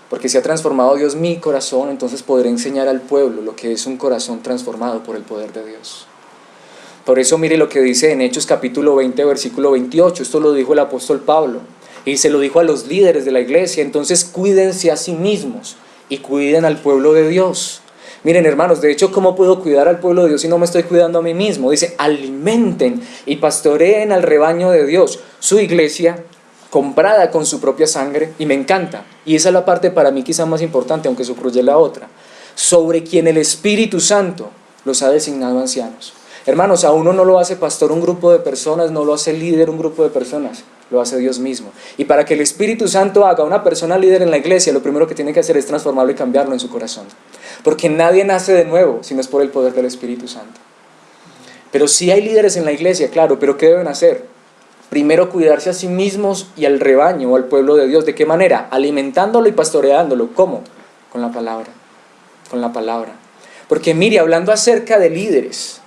Porque si ha transformado Dios mi corazón, entonces podré enseñar al pueblo lo que es un corazón transformado por el poder de Dios. Por eso mire lo que dice en Hechos capítulo 20, versículo 28. Esto lo dijo el apóstol Pablo y se lo dijo a los líderes de la iglesia. Entonces cuídense a sí mismos y cuiden al pueblo de Dios. Miren, hermanos, de hecho, ¿cómo puedo cuidar al pueblo de Dios si no me estoy cuidando a mí mismo? Dice, alimenten y pastoreen al rebaño de Dios, su iglesia, comprada con su propia sangre. Y me encanta, y esa es la parte para mí quizá más importante, aunque subraye la otra, sobre quien el Espíritu Santo los ha designado ancianos. Hermanos, a uno no lo hace pastor un grupo de personas, no lo hace líder un grupo de personas, lo hace Dios mismo. Y para que el Espíritu Santo haga una persona líder en la iglesia, lo primero que tiene que hacer es transformarlo y cambiarlo en su corazón. Porque nadie nace de nuevo si no es por el poder del Espíritu Santo. Pero sí hay líderes en la iglesia, claro, pero ¿qué deben hacer? Primero cuidarse a sí mismos y al rebaño o al pueblo de Dios. ¿De qué manera? Alimentándolo y pastoreándolo. ¿Cómo? Con la palabra. Con la palabra. Porque mire, hablando acerca de líderes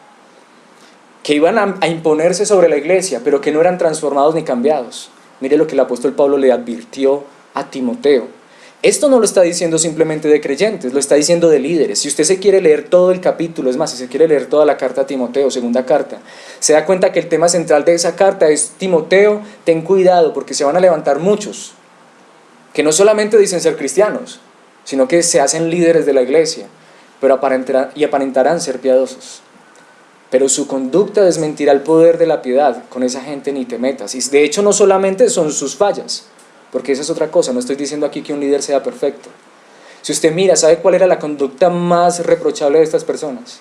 que iban a imponerse sobre la iglesia, pero que no eran transformados ni cambiados. Mire lo que el apóstol Pablo le advirtió a Timoteo. Esto no lo está diciendo simplemente de creyentes, lo está diciendo de líderes. Si usted se quiere leer todo el capítulo, es más, si se quiere leer toda la carta a Timoteo, segunda carta, se da cuenta que el tema central de esa carta es: Timoteo, ten cuidado porque se van a levantar muchos, que no solamente dicen ser cristianos, sino que se hacen líderes de la iglesia, pero aparentarán ser piadosos. Pero su conducta desmentirá el poder de la piedad. Con esa gente ni te metas. Y de hecho no solamente son sus fallas, porque esa es otra cosa, no estoy diciendo aquí que un líder sea perfecto. Si usted mira, ¿sabe cuál era la conducta más reprochable de estas personas?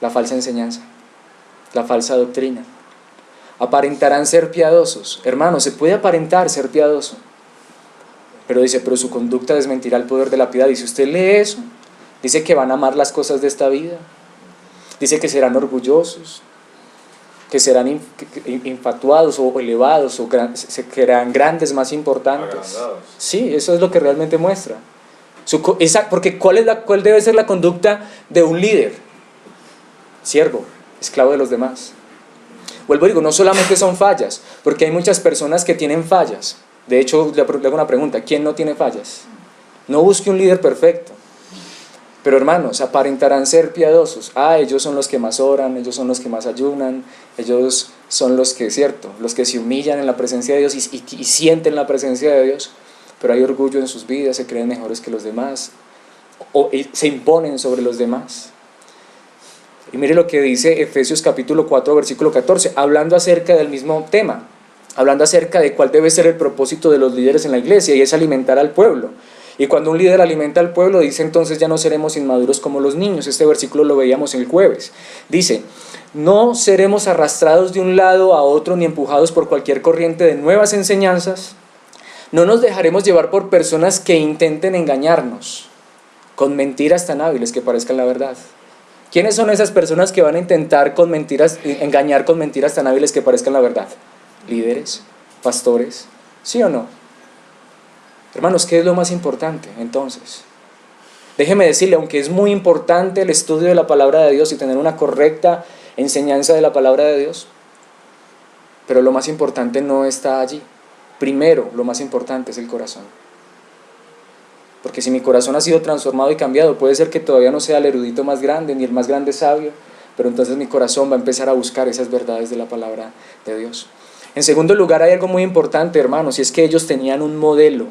La falsa enseñanza, la falsa doctrina. Aparentarán ser piadosos. Hermano, se puede aparentar ser piadoso, pero dice, pero su conducta desmentirá el poder de la piedad. Y si usted lee eso, dice que van a amar las cosas de esta vida, dice que serán orgullosos, que serán infatuados o elevados, o se creerán grandes, más importantes. Agrandados. Sí, eso es lo que realmente muestra. Porque ¿cuál debe ser la conducta de un líder? Siervo, esclavo de los demás. Vuelvo y digo, no solamente son fallas, porque hay muchas personas que tienen fallas. De hecho, le hago una pregunta: ¿quién no tiene fallas? No busque un líder perfecto. Pero hermanos, aparentarán ser piadosos. Ellos son los que más oran, ellos son los que más ayunan, ellos son los que, cierto, los que se humillan en la presencia de Dios y sienten la presencia de Dios, pero hay orgullo en sus vidas, se creen mejores que los demás, o se imponen sobre los demás. Y mire lo que dice Efesios capítulo 4, versículo 14, hablando acerca del mismo tema, hablando acerca de cuál debe ser el propósito de los líderes en la iglesia, y es alimentar al pueblo. Y cuando un líder alimenta al pueblo, dice, entonces ya no seremos inmaduros como los niños. Este versículo lo veíamos el jueves. Dice, no seremos arrastrados de un lado a otro ni empujados por cualquier corriente de nuevas enseñanzas. No nos dejaremos llevar por personas que intenten engañarnos con mentiras tan hábiles que parezcan la verdad. ¿Quiénes son esas personas que van a intentar engañar con mentiras tan hábiles que parezcan la verdad? Líderes, pastores, ¿sí o no? Hermanos, ¿qué es lo más importante entonces? Déjeme decirle, aunque es muy importante el estudio de la palabra de Dios y tener una correcta enseñanza de la palabra de Dios, pero lo más importante no está allí. Primero, lo más importante es el corazón. Porque si mi corazón ha sido transformado y cambiado, puede ser que todavía no sea el erudito más grande ni el más grande sabio, pero entonces mi corazón va a empezar a buscar esas verdades de la palabra de Dios. En segundo lugar, hay algo muy importante, hermanos, y es que ellos tenían un modelo.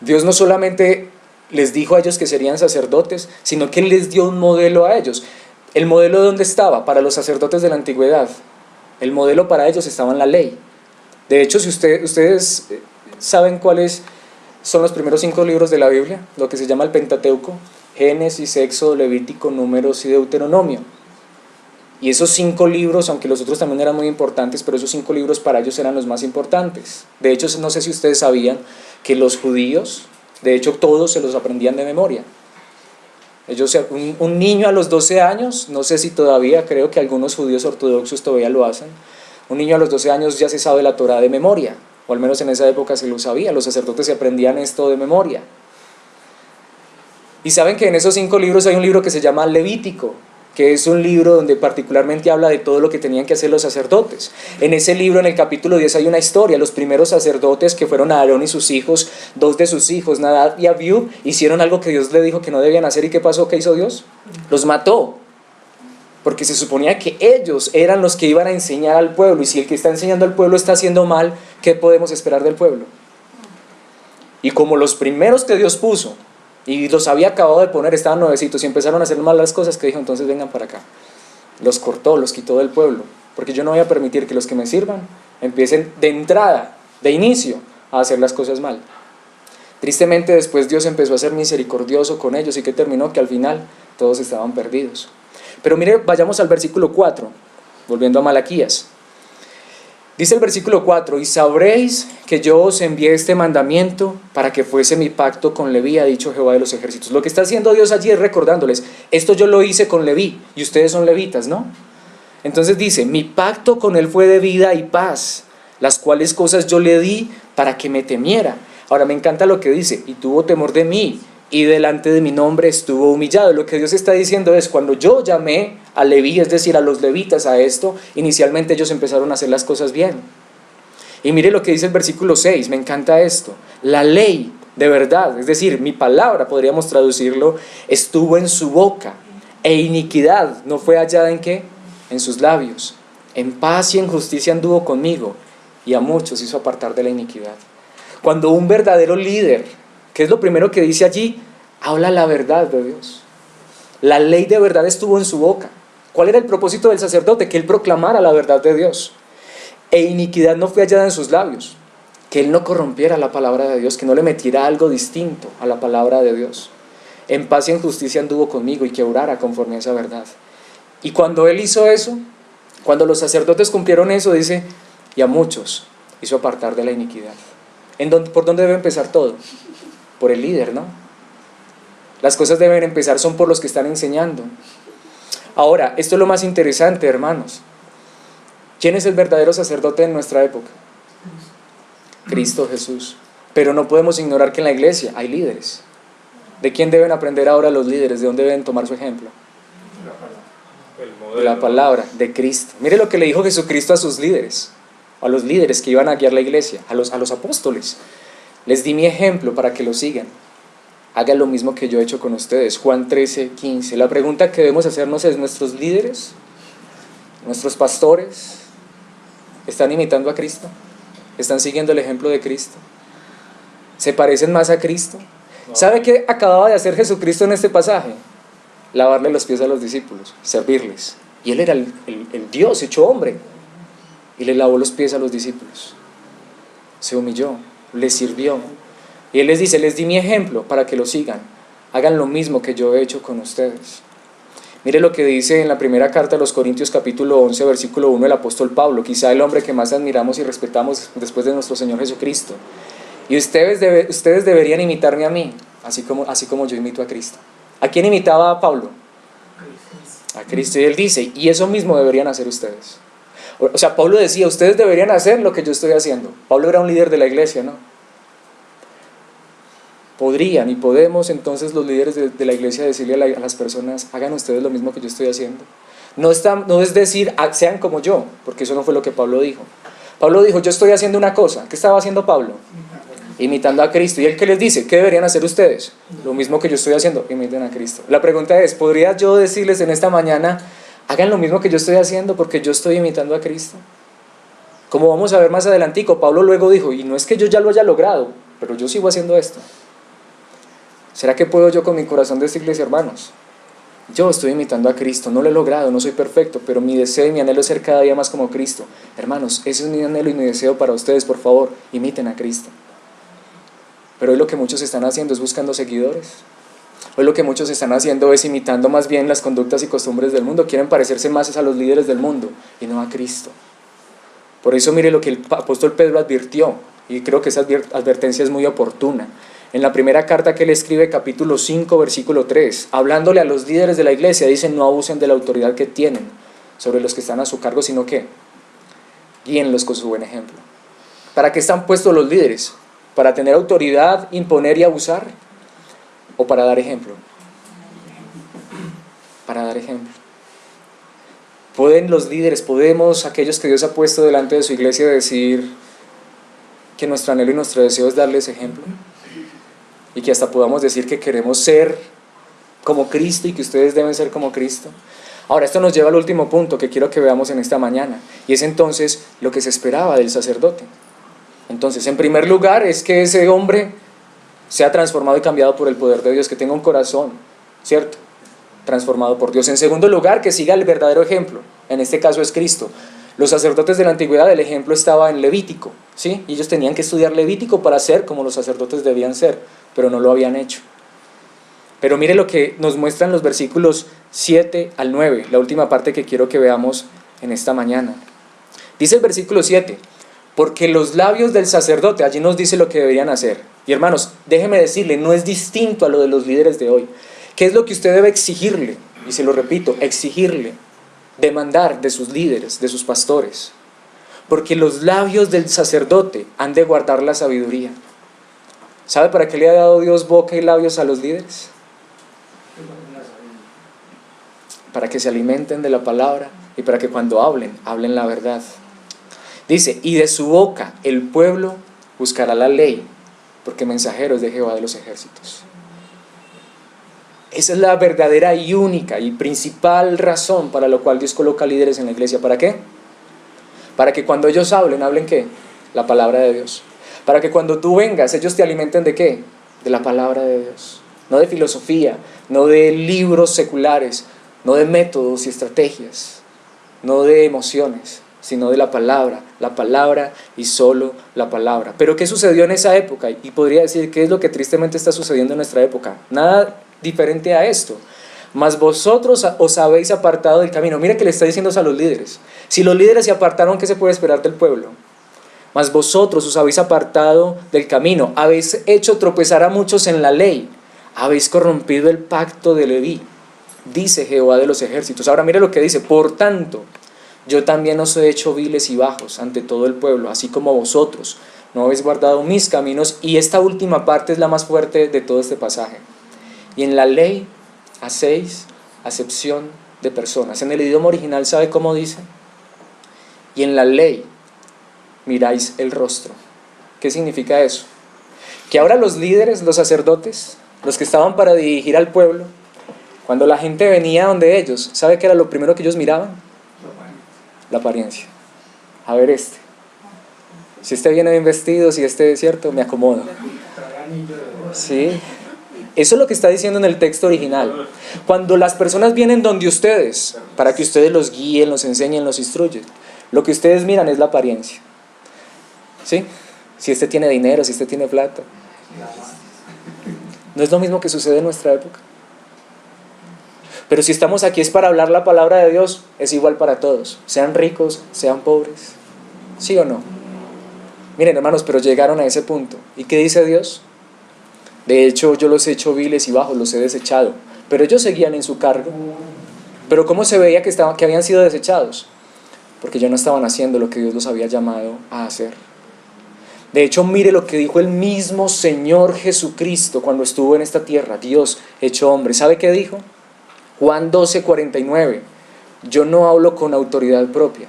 Dios no solamente les dijo a ellos que serían sacerdotes, sino que les dio un modelo a ellos. ¿El modelo dónde estaba? Para los sacerdotes de la antigüedad. El modelo para ellos estaba en la ley. De hecho, si ustedes saben cuáles son los primeros 5 libros de la Biblia, lo que se llama el Pentateuco: Génesis, Éxodo, Levítico, Números y Deuteronomio. Y esos 5 libros, aunque los otros también eran muy importantes, pero esos 5 libros para ellos eran los más importantes. De hecho, no sé si ustedes sabían que los judíos, de hecho todos se los aprendían de memoria. Un niño a los 12 años, no sé si todavía, creo que algunos judíos ortodoxos todavía lo hacen, un niño a los 12 años ya se sabe la Torá de memoria, o al menos en esa época se lo sabía, los sacerdotes se aprendían esto de memoria. Y saben que en esos 5 libros hay un libro que se llama Levítico, que es un libro donde particularmente habla de todo lo que tenían que hacer los sacerdotes. En ese libro, en el capítulo 10, hay una historia. Los primeros sacerdotes, que fueron Aarón y sus hijos, 2 de sus hijos, Nadab y Abiú, hicieron algo que Dios le dijo que no debían hacer. ¿Y qué pasó? ¿Qué hizo Dios? Los mató, porque se suponía que ellos eran los que iban a enseñar al pueblo, y si el que está enseñando al pueblo está haciendo mal, ¿qué podemos esperar del pueblo? Y como los primeros que Dios puso, y los había acabado de poner, estaban nuevecitos y empezaron a hacer mal las cosas, que dijo, entonces vengan para acá. Los cortó, los quitó del pueblo, porque yo no voy a permitir que los que me sirvan empiecen de entrada, de inicio, a hacer las cosas mal. Tristemente después Dios empezó a ser misericordioso con ellos, y que terminó que al final todos estaban perdidos. Pero mire, vayamos al versículo 4, volviendo a Malaquías. Dice el versículo 4, y sabréis que yo os envié este mandamiento para que fuese mi pacto con Leví, ha dicho Jehová de los ejércitos. Lo que está haciendo Dios allí es recordándoles, esto yo lo hice con Leví, y ustedes son levitas, ¿no? Entonces dice, mi pacto con él fue de vida y paz, las cuales cosas yo le di para que me temiera. Ahora me encanta lo que dice, y tuvo temor de mí, y delante de mi nombre estuvo humillado. Lo que Dios está diciendo es, cuando yo llamé a Leví, es decir, a los levitas a esto, inicialmente ellos empezaron a hacer las cosas bien. Y mire lo que dice el versículo 6, me encanta esto. La ley de verdad, es decir, mi palabra, podríamos traducirlo, estuvo en su boca, e iniquidad no fue hallada ¿en qué? En sus labios. En paz y en justicia anduvo conmigo, y a muchos hizo apartar de la iniquidad. Cuando un verdadero líder, ¿qué es lo primero que dice allí? Habla la verdad de Dios. La ley de verdad estuvo en su boca. ¿Cuál era el propósito del sacerdote? Que él proclamara la verdad de Dios. E iniquidad no fue hallada en sus labios. Que él no corrompiera la palabra de Dios, que no le metiera algo distinto a la palabra de Dios. En paz y en justicia anduvo conmigo, y que obrara conforme a esa verdad. Y cuando él hizo eso, cuando los sacerdotes cumplieron eso, dice, y a muchos hizo apartar de la iniquidad. ¿Por dónde debe empezar todo? Por el líder, ¿no? Las cosas deben empezar son por los que están enseñando. Ahora, esto es lo más interesante, hermanos. ¿Quién es el verdadero sacerdote en nuestra época? Cristo Jesús. Pero no podemos ignorar que en la iglesia hay líderes. ¿De quién deben aprender ahora los líderes? ¿De dónde deben tomar su ejemplo? De la palabra, de Cristo. Mire lo que le dijo Jesucristo a sus líderes, a los líderes que iban a guiar la iglesia, a los apóstoles. Les di mi ejemplo para que lo sigan. Hagan lo mismo que yo he hecho con ustedes. Juan 13:15. La pregunta que debemos hacernos es, ¿nuestros líderes, nuestros pastores, están imitando a Cristo? ¿Están siguiendo el ejemplo de Cristo? ¿Se parecen más a Cristo? ¿Sabe qué acababa de hacer Jesucristo en este pasaje? Lavarle los pies a los discípulos, servirles. Y él era el Dios hecho hombre, y le lavó los pies a los discípulos. Se humilló, les sirvió. Y él les dice, les di mi ejemplo para que lo sigan. Hagan lo mismo que yo he hecho con ustedes. Mire lo que dice en la primera carta a los Corintios capítulo 11, versículo 1, el apóstol Pablo, quizá el hombre que más admiramos y respetamos después de nuestro Señor Jesucristo. Y ustedes deberían imitarme a mí, así como yo imito a Cristo. ¿A quién imitaba a Pablo? A Cristo. Y él dice, y eso mismo deberían hacer ustedes. O sea, Pablo decía, ustedes deberían hacer lo que yo estoy haciendo. Pablo era un líder de la iglesia, ¿no? Podrían y podemos entonces los líderes de la iglesia decirle a las personas, hagan ustedes lo mismo que yo estoy haciendo. No es decir, sean como yo, porque eso no fue lo que Pablo dijo. Pablo dijo, yo estoy haciendo una cosa. ¿Qué estaba haciendo Pablo? Imitando a Cristo. ¿Y él qué les dice? ¿Qué deberían hacer ustedes? Lo mismo que yo estoy haciendo, imiten a Cristo. La pregunta es, ¿podría yo decirles en esta mañana, hagan lo mismo que yo estoy haciendo porque yo estoy imitando a Cristo? Como vamos a ver más adelantico, Pablo luego dijo, y no es que yo ya lo haya logrado, pero yo sigo haciendo esto. ¿Será que puedo yo con mi corazón decirles, hermanos? Yo estoy imitando a Cristo, no lo he logrado, no soy perfecto, pero mi deseo y mi anhelo es ser cada día más como Cristo. Hermanos, ese es mi anhelo y mi deseo para ustedes, por favor, imiten a Cristo. Pero hoy lo que muchos están haciendo es buscando seguidores. Hoy lo que muchos están haciendo es imitando más bien las conductas y costumbres del mundo. Quieren parecerse más a los líderes del mundo y no a Cristo. Por eso mire lo que el apóstol Pedro advirtió, y creo que esa advertencia es muy oportuna. En la primera carta que él escribe, capítulo 5, versículo 3, hablándole a los líderes de la iglesia, dice, no abusen de la autoridad que tienen sobre los que están a su cargo, sino que guíenlos con su buen ejemplo. ¿Para qué están puestos los líderes? ¿Para tener autoridad, imponer y abusar? ¿O para dar ejemplo? Para dar ejemplo. ¿Pueden los líderes, podemos, aquellos que Dios ha puesto delante de su iglesia, decir que nuestro anhelo y nuestro deseo es darles ejemplo? Y que hasta podamos decir que queremos ser como Cristo y que ustedes deben ser como Cristo. Ahora, esto nos lleva al último punto que quiero que veamos en esta mañana, y es entonces lo que se esperaba del sacerdote. Entonces, en primer lugar, es que ese hombre sea transformado y cambiado por el poder de Dios, que tenga un corazón, ¿cierto?, transformado por Dios. En segundo lugar, que siga el verdadero ejemplo, en este caso es Cristo. Los sacerdotes de la antigüedad, el ejemplo estaba en Levítico, ¿sí? Y ellos tenían que estudiar Levítico para ser como los sacerdotes debían ser, pero no lo habían hecho. Pero mire lo que nos muestran los versículos 7 al 9, la última parte que quiero que veamos en esta mañana. Dice el versículo 7, porque los labios del sacerdote, allí nos dice lo que deberían hacer. Y hermanos, déjeme decirle, no es distinto a lo de los líderes de hoy. ¿Qué es lo que usted debe exigirle? Y se lo repito, exigirle, demandar de sus líderes, de sus pastores. Porque los labios del sacerdote han de guardar la sabiduría. ¿Sabe para qué le ha dado Dios boca y labios a los líderes? Para que se alimenten de la palabra y para que cuando hablen la verdad. Dice, y de su boca el pueblo buscará la ley porque mensajero es de Jehová de los ejércitos. Esa es la verdadera y única y principal razón para la cual Dios coloca líderes en la iglesia. ¿Para qué? Para que cuando ellos hablen, ¿hablen qué? La palabra de Dios. Para que cuando tú vengas, ellos te alimenten ¿de qué? De la palabra de Dios. No de filosofía, no de libros seculares, no de métodos y estrategias, no de emociones, sino de la palabra y solo la palabra. Pero ¿qué sucedió en esa época? Y podría decir, ¿qué es lo que tristemente está sucediendo en nuestra época? Nada diferente a esto. Mas vosotros os habéis apartado del camino. Mira que le está diciendo a los líderes. Si los líderes se apartaron, ¿qué se puede esperar del pueblo? Mas vosotros os habéis apartado del camino, habéis hecho tropezar a muchos en la ley, habéis corrompido el pacto de Leví, dice Jehová de los ejércitos. Ahora mire lo que dice: por tanto, yo también os he hecho viles y bajos ante todo el pueblo, así como vosotros no habéis guardado mis caminos. Y esta última parte es la más fuerte de todo este pasaje. Y en la ley hacéis acepción de personas. En el idioma original, ¿sabe cómo dice? Y en la ley miráis el rostro. ¿Qué significa eso? Que ahora los líderes, los sacerdotes, los que estaban para dirigir al pueblo, cuando la gente venía donde ellos, ¿sabe qué era lo primero que ellos miraban? La apariencia. A ver si este viene bien vestido, si este es cierto, me acomodo. ¿Sí? Eso es lo que está diciendo en el texto original. Cuando las personas vienen donde ustedes, para que ustedes los guíen, los enseñen, los instruyen, lo que ustedes miran es la apariencia. ¿Sí? Si este tiene dinero, si este tiene plata. No es lo mismo que sucede en nuestra época. Pero si estamos aquí es para hablar la palabra de Dios, es igual para todos, sean ricos, sean pobres. ¿Sí o no? Miren, hermanos, pero llegaron a ese punto. ¿Y qué dice Dios? De hecho, yo los he hecho viles y bajos, los he desechado. Pero ellos seguían en su cargo. Pero ¿cómo se veía que habían sido desechados? Porque ya no estaban haciendo lo que Dios los había llamado a hacer. De hecho, mire lo que dijo el mismo Señor Jesucristo cuando estuvo en esta tierra, Dios hecho hombre. ¿Sabe qué dijo? Juan 12:49. Yo no hablo con autoridad propia.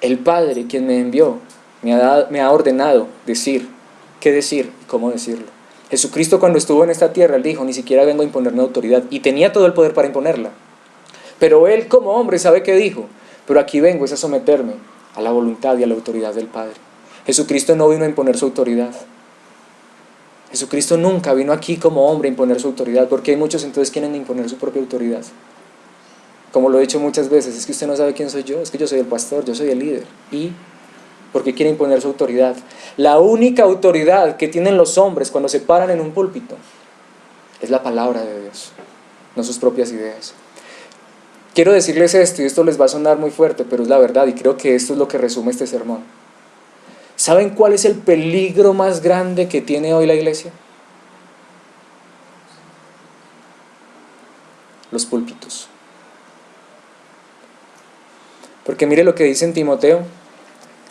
El Padre, quien me envió, me ha ordenado decir qué decir y cómo decirlo. Jesucristo cuando estuvo en esta tierra, Él dijo, ni siquiera vengo a imponerme autoridad. Y tenía todo el poder para imponerla. Pero Él como hombre, ¿sabe qué dijo? Pero aquí vengo es a someterme a la voluntad y a la autoridad del Padre. Jesucristo no vino a imponer su autoridad. Jesucristo nunca vino aquí como hombre a imponer su autoridad, porque hay muchos entonces quieren imponer su propia autoridad. Como lo he dicho muchas veces, es que usted no sabe quién soy yo, es que yo soy el pastor, yo soy el líder. ¿Y por qué quiere imponer su autoridad? La única autoridad que tienen los hombres cuando se paran en un púlpito es la palabra de Dios, no sus propias ideas. Quiero decirles esto, y esto les va a sonar muy fuerte, pero es la verdad, y creo que esto es lo que resume este sermón. ¿Saben cuál es el peligro más grande que tiene hoy la iglesia? Los púlpitos. Porque mire lo que dice en Timoteo,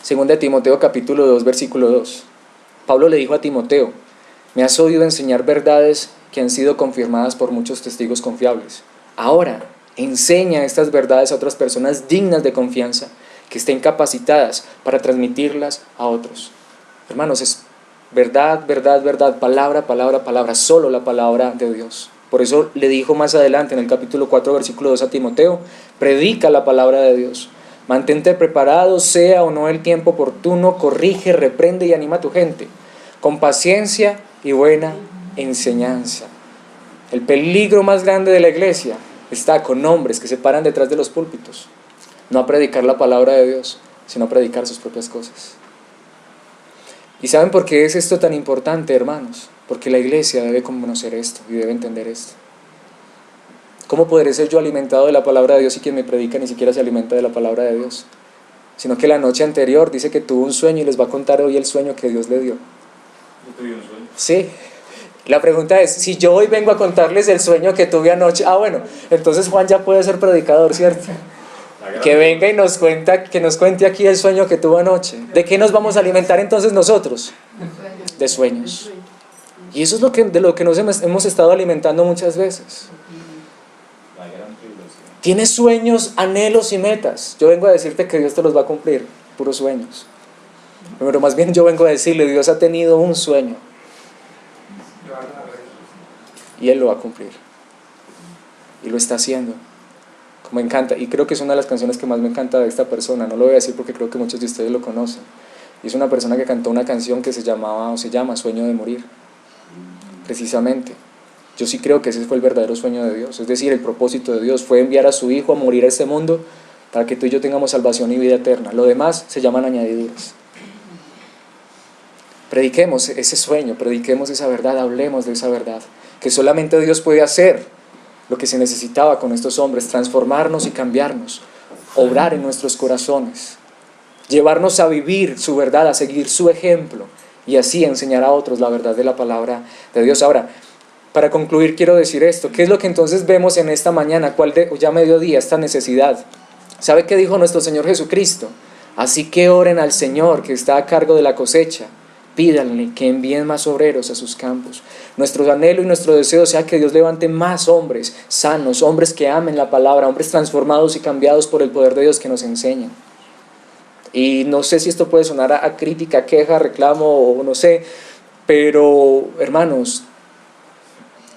2 Timoteo capítulo 2, versículo 2. Pablo le dijo a Timoteo, me has oído enseñar verdades que han sido confirmadas por muchos testigos confiables. Ahora, enseña estas verdades a otras personas dignas de confianza, que estén capacitadas para transmitirlas a otros. Hermanos, es verdad, verdad, verdad, palabra, palabra, palabra, solo la palabra de Dios. Por eso le dijo más adelante en el capítulo 4, versículo 2 a Timoteo, predica la palabra de Dios, mantente preparado, sea o no el tiempo oportuno, corrige, reprende y anima a tu gente, con paciencia y buena enseñanza. El peligro más grande de la iglesia está con hombres que se paran detrás de los púlpitos, no a predicar la palabra de Dios, sino a predicar sus propias cosas. ¿Y saben por qué es esto tan importante, hermanos? Porque la iglesia debe conocer esto y debe entender esto. ¿Cómo podré ser yo alimentado de la palabra de Dios y quien me predica ni siquiera se alimenta de la palabra de Dios? Sino que la noche anterior dice que tuvo un sueño y les va a contar hoy el sueño que Dios le dio. ¿Yo tuve un sueño? Sí. La pregunta es, si yo hoy vengo a contarles el sueño que tuve anoche, bueno, entonces Juan ya puede ser predicador, ¿cierto? Que venga y que nos cuente aquí el sueño que tuvo anoche. ¿De qué nos vamos a alimentar entonces nosotros? De sueños. Y eso es de lo que nos hemos estado alimentando muchas veces. Tienes sueños, anhelos y metas. Yo vengo a decirte que Dios te los va a cumplir, puros sueños. Pero más bien yo vengo a decirle, Dios ha tenido un sueño y Él lo va a cumplir. Y lo está haciendo. Como me encanta, y creo que es una de las canciones que más me encanta de esta persona. No lo voy a decir porque creo que muchos de ustedes lo conocen. Y es una persona que cantó una canción que se llama Sueño de Morir. Precisamente. Yo sí creo que ese fue el verdadero sueño de Dios. Es decir, el propósito de Dios fue enviar a su Hijo a morir a este mundo para que tú y yo tengamos salvación y vida eterna. Lo demás se llaman añadiduras. Prediquemos ese sueño, prediquemos esa verdad, hablemos de esa verdad. Que solamente Dios puede hacer lo que se necesitaba con estos hombres, transformarnos y cambiarnos, obrar en nuestros corazones, llevarnos a vivir su verdad, a seguir su ejemplo y así enseñar a otros la verdad de la palabra de Dios. Ahora, para concluir quiero decir esto, ¿qué es lo que entonces vemos en esta mañana? Ya mediodía, esta necesidad. ¿Sabe qué dijo nuestro Señor Jesucristo? Así que oren al Señor que está a cargo de la cosecha, pídanle que envíen más obreros a sus campos. Nuestro anhelo y nuestro deseo sea que Dios levante más hombres sanos, hombres que amen la palabra, hombres transformados y cambiados por el poder de Dios que nos enseñan. Y no sé si esto puede sonar a crítica, queja, reclamo o no sé, pero hermanos,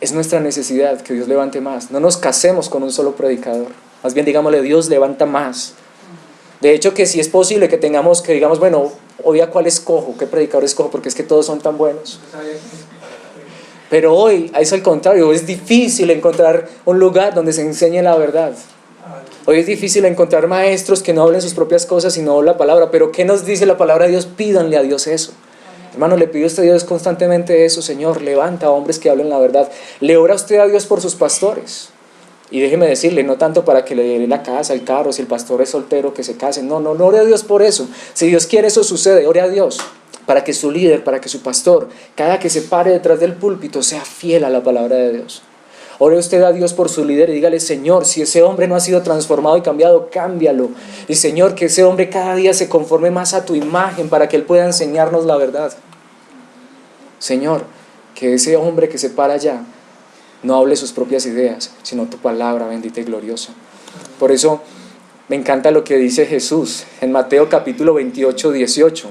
es nuestra necesidad que Dios levante más. No nos casemos con un solo predicador, más bien digámosle, Dios levanta más. De hecho, que si es posible que tengamos, que digamos, bueno, hoy a cuál escojo, qué predicador escojo, porque es que todos son tan buenos. Pero hoy es al contrario, es difícil encontrar un lugar donde se enseñe la verdad. Hoy es difícil encontrar maestros que no hablen sus propias cosas, sino la palabra. Pero ¿qué nos dice la palabra de Dios? Pídanle a Dios eso. Hermano, le pido a usted a Dios constantemente eso, Señor, levanta a hombres que hablen la verdad. Le ora usted a Dios por sus pastores. Y déjeme decirle, no tanto para que le dé la casa, el carro, si el pastor es soltero, que se case. No ore a Dios por eso. Si Dios quiere eso sucede, ore a Dios para que su líder, para que su pastor, cada que se pare detrás del púlpito, sea fiel a la palabra de Dios. Ore usted a Dios por su líder y dígale, Señor, si ese hombre no ha sido transformado y cambiado, cámbialo. Y Señor, que ese hombre cada día se conforme más a tu imagen para que él pueda enseñarnos la verdad. Señor, que ese hombre que se para allá no hable sus propias ideas, sino tu palabra bendita y gloriosa. Por eso me encanta lo que dice Jesús en Mateo capítulo 28, 18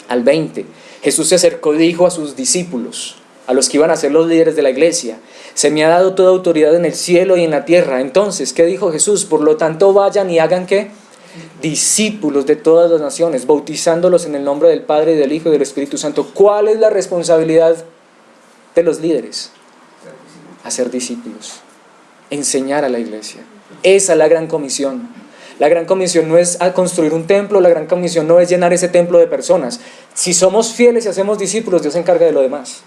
al 20. Jesús se acercó y dijo a sus discípulos, a los que iban a ser los líderes de la iglesia, se me ha dado toda autoridad en el cielo y en la tierra. Entonces, ¿qué dijo Jesús? Por lo tanto, vayan y hagan ¿qué? Discípulos de todas las naciones, bautizándolos en el nombre del Padre, y del Hijo y del Espíritu Santo. ¿Cuál es la responsabilidad de los líderes? Hacer discípulos, enseñar a la iglesia. Esa es la gran comisión. La gran comisión no es a construir un templo, la gran comisión no es llenar ese templo de personas. Si somos fieles y hacemos discípulos, Dios se encarga de lo demás.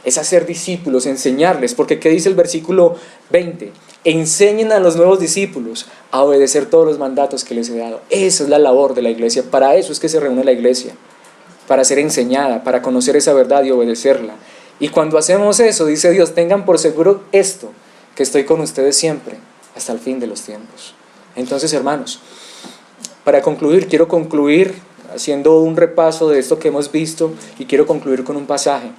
Es hacer discípulos, enseñarles, porque ¿qué dice el versículo 20? Enseñen a los nuevos discípulos a obedecer todos los mandatos que les he dado. Esa es la labor de la iglesia, para eso es que se reúne la iglesia, para ser enseñada, para conocer esa verdad y obedecerla. Y cuando hacemos eso, dice Dios, tengan por seguro esto, que estoy con ustedes siempre, hasta el fin de los tiempos. Entonces, hermanos, para concluir, quiero concluir haciendo un repaso de esto que hemos visto y quiero concluir con un pasaje.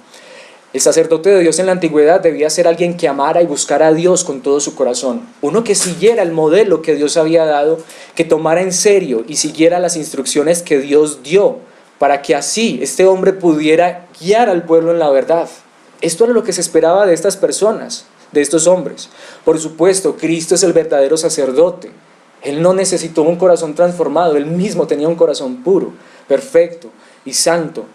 El sacerdote de Dios en la antigüedad debía ser alguien que amara y buscara a Dios con todo su corazón. Uno que siguiera el modelo que Dios había dado, que tomara en serio y siguiera las instrucciones que Dios dio, para que así este hombre pudiera guiar al pueblo en la verdad. Esto era lo que se esperaba de estas personas, de estos hombres. Por supuesto, Cristo es el verdadero sacerdote. Él no necesitó un corazón transformado, Él mismo tenía un corazón puro, perfecto y santo.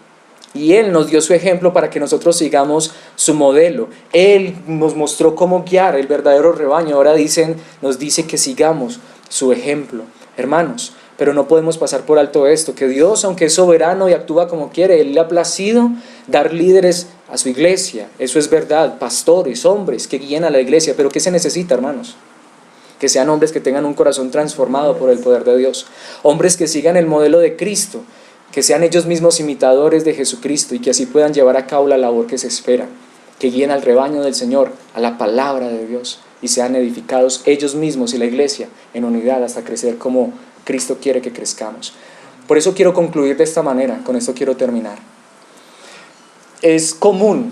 Y Él nos dio su ejemplo para que nosotros sigamos su modelo. Él nos mostró cómo guiar el verdadero rebaño. Ahora nos dice que sigamos su ejemplo. Hermanos, pero no podemos pasar por alto esto, que Dios, aunque es soberano y actúa como quiere, Él le ha placido dar líderes a su iglesia. Eso es verdad, pastores, hombres que guíen a la iglesia. Pero ¿qué se necesita, hermanos? Que sean hombres que tengan un corazón transformado por el poder de Dios. Hombres que sigan el modelo de Cristo, que sean ellos mismos imitadores de Jesucristo y que así puedan llevar a cabo la labor que se espera, que guíen al rebaño del Señor, a la palabra de Dios y sean edificados ellos mismos y la iglesia en unidad hasta crecer como Cristo quiere que crezcamos. Por eso quiero concluir de esta manera, con esto quiero terminar. Es común,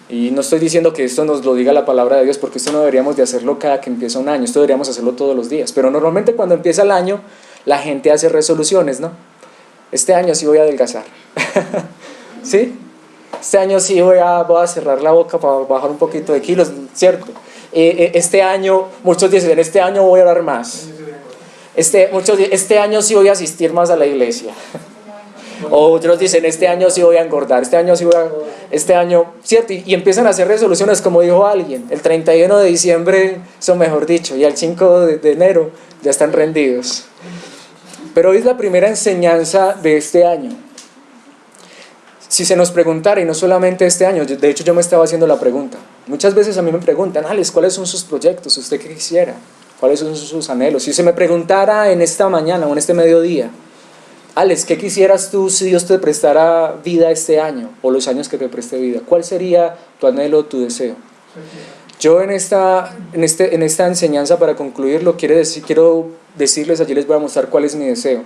y no estoy diciendo que esto nos lo diga la palabra de Dios, porque esto no deberíamos de hacerlo cada que empieza un año, esto deberíamos hacerlo todos los días, pero normalmente cuando empieza el año, la gente hace resoluciones, ¿no? Este año sí voy a adelgazar. ¿Sí? Este año sí voy a cerrar la boca para bajar un poquito de kilos, ¿cierto? Este año, muchos dicen, este año voy a orar más. Este año sí voy a asistir más a la iglesia. O otros dicen, este año sí voy a engordar, este año, ¿cierto? Y empiezan a hacer resoluciones, como dijo alguien, el 31 de diciembre, eso mejor dicho, y el 5 de enero ya están rendidos. Pero hoy es la primera enseñanza de este año. Si se nos preguntara, y no solamente este año, de hecho yo me estaba haciendo la pregunta, muchas veces a mí me preguntan, Alex, ¿cuáles son sus proyectos? ¿Usted qué quisiera? ¿Cuáles son sus anhelos? Si se me preguntara en esta mañana o en este mediodía, Alex, ¿qué quisieras tú si Dios te prestara vida este año o los años que te preste vida? ¿Cuál sería tu anhelo, tu deseo? Yo en esta enseñanza, para concluirlo, quiero decirles, allí les voy a mostrar cuál es mi deseo.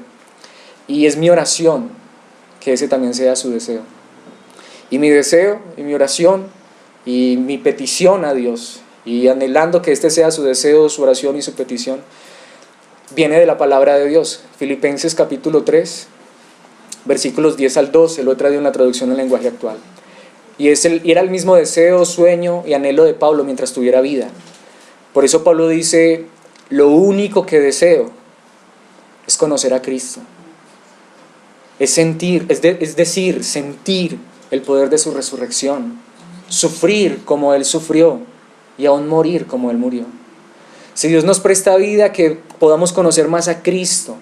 Y es mi oración, que ese también sea su deseo. Y mi deseo, y mi oración, y mi petición a Dios, y anhelando que este sea su deseo, su oración y su petición, viene de la palabra de Dios. Filipenses capítulo 3, versículos 10 al 12, lo he traído en la traducción en lenguaje actual. Y era el mismo deseo, sueño y anhelo de Pablo mientras tuviera vida. Por eso Pablo dice, lo único que deseo es conocer a Cristo. Es decir, sentir el poder de su resurrección, sufrir como Él sufrió y aún morir como Él murió. Si Dios nos presta vida, que podamos conocer más a Cristo,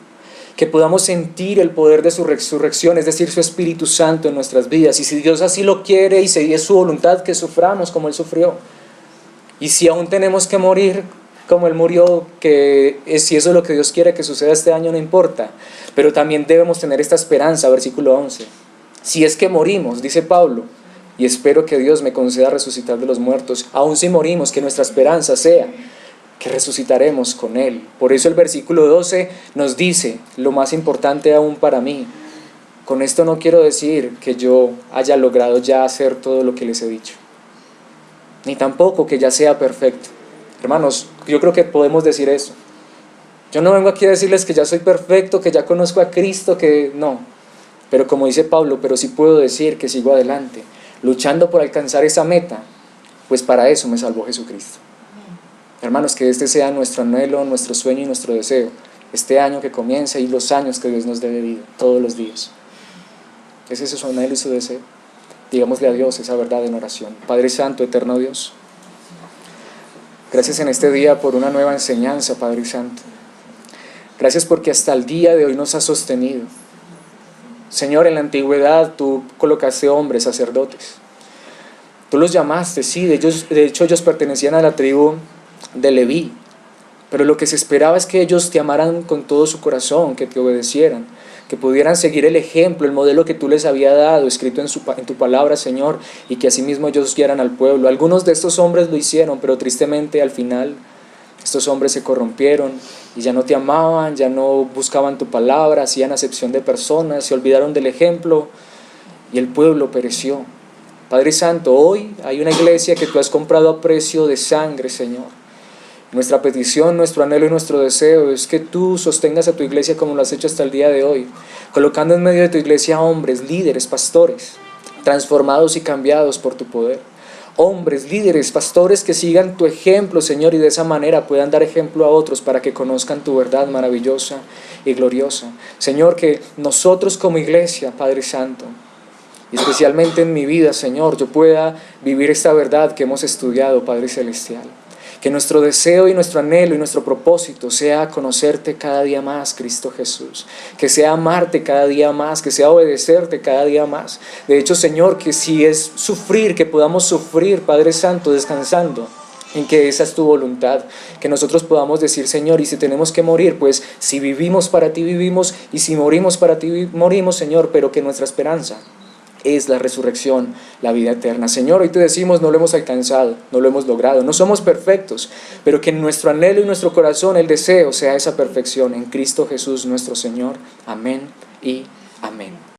que podamos sentir el poder de su resurrección, es decir, su Espíritu Santo en nuestras vidas. Y si Dios así lo quiere y si es su voluntad, que suframos como Él sufrió. Y si aún tenemos que morir como Él murió, si eso es lo que Dios quiere que suceda este año, no importa. Pero también debemos tener esta esperanza, versículo 11. Si es que morimos, dice Pablo, y espero que Dios me conceda resucitar de los muertos, aun si morimos, que nuestra esperanza sea que resucitaremos con Él. Por eso el versículo 12 nos dice, lo más importante aún para mí, con esto no quiero decir que yo haya logrado ya hacer todo lo que les he dicho, ni tampoco que ya sea perfecto. Hermanos, yo creo que podemos decir eso. Yo no vengo aquí a decirles que ya soy perfecto, que ya conozco a Cristo, que no. Pero como dice Pablo, pero sí puedo decir que sigo adelante, luchando por alcanzar esa meta, pues para eso me salvó Jesucristo. Hermanos, que este sea nuestro anhelo, nuestro sueño y nuestro deseo, este año que comienza y los años que Dios nos dé de vida, todos los días. ¿Es ese su anhelo y su deseo? Digámosle a Dios esa verdad en oración. Padre Santo, eterno Dios, gracias en este día por una nueva enseñanza, Padre Santo. Gracias porque hasta el día de hoy nos has sostenido. Señor, en la antigüedad tú colocaste hombres, sacerdotes. Tú los llamaste, sí, de hecho ellos pertenecían a la tribu de Leví, pero lo que se esperaba es que ellos te amaran con todo su corazón, que te obedecieran, que pudieran seguir el ejemplo, el modelo que tú les había dado, escrito en tu palabra, Señor, y que asimismo ellos guiaran al pueblo. Algunos de estos hombres lo hicieron, pero tristemente al final estos hombres se corrompieron y ya no te amaban, ya no buscaban tu palabra, hacían acepción de personas, se olvidaron del ejemplo y el pueblo pereció. Padre Santo, hoy hay una iglesia que tú has comprado a precio de sangre, Señor. Nuestra petición, nuestro anhelo y nuestro deseo es que tú sostengas a tu iglesia como lo has hecho hasta el día de hoy, colocando en medio de tu iglesia hombres, líderes, pastores, transformados y cambiados por tu poder. Hombres, líderes, pastores que sigan tu ejemplo, Señor, y de esa manera puedan dar ejemplo a otros para que conozcan tu verdad maravillosa y gloriosa. Señor, que nosotros como iglesia, Padre Santo, y especialmente en mi vida, Señor, yo pueda vivir esta verdad que hemos estudiado, Padre Celestial. Que nuestro deseo y nuestro anhelo y nuestro propósito sea conocerte cada día más, Cristo Jesús. Que sea amarte cada día más, que sea obedecerte cada día más. De hecho, Señor, que si es sufrir, que podamos sufrir, Padre Santo, descansando en que esa es tu voluntad. Que nosotros podamos decir, Señor, y si tenemos que morir, pues si vivimos para ti vivimos, y si morimos para ti morimos, Señor, pero que nuestra esperanza es la resurrección, la vida eterna. Señor, hoy te decimos, no lo hemos alcanzado, no lo hemos logrado, no somos perfectos, pero que en nuestro anhelo y nuestro corazón el deseo sea esa perfección en Cristo Jesús nuestro Señor. Amén y amén.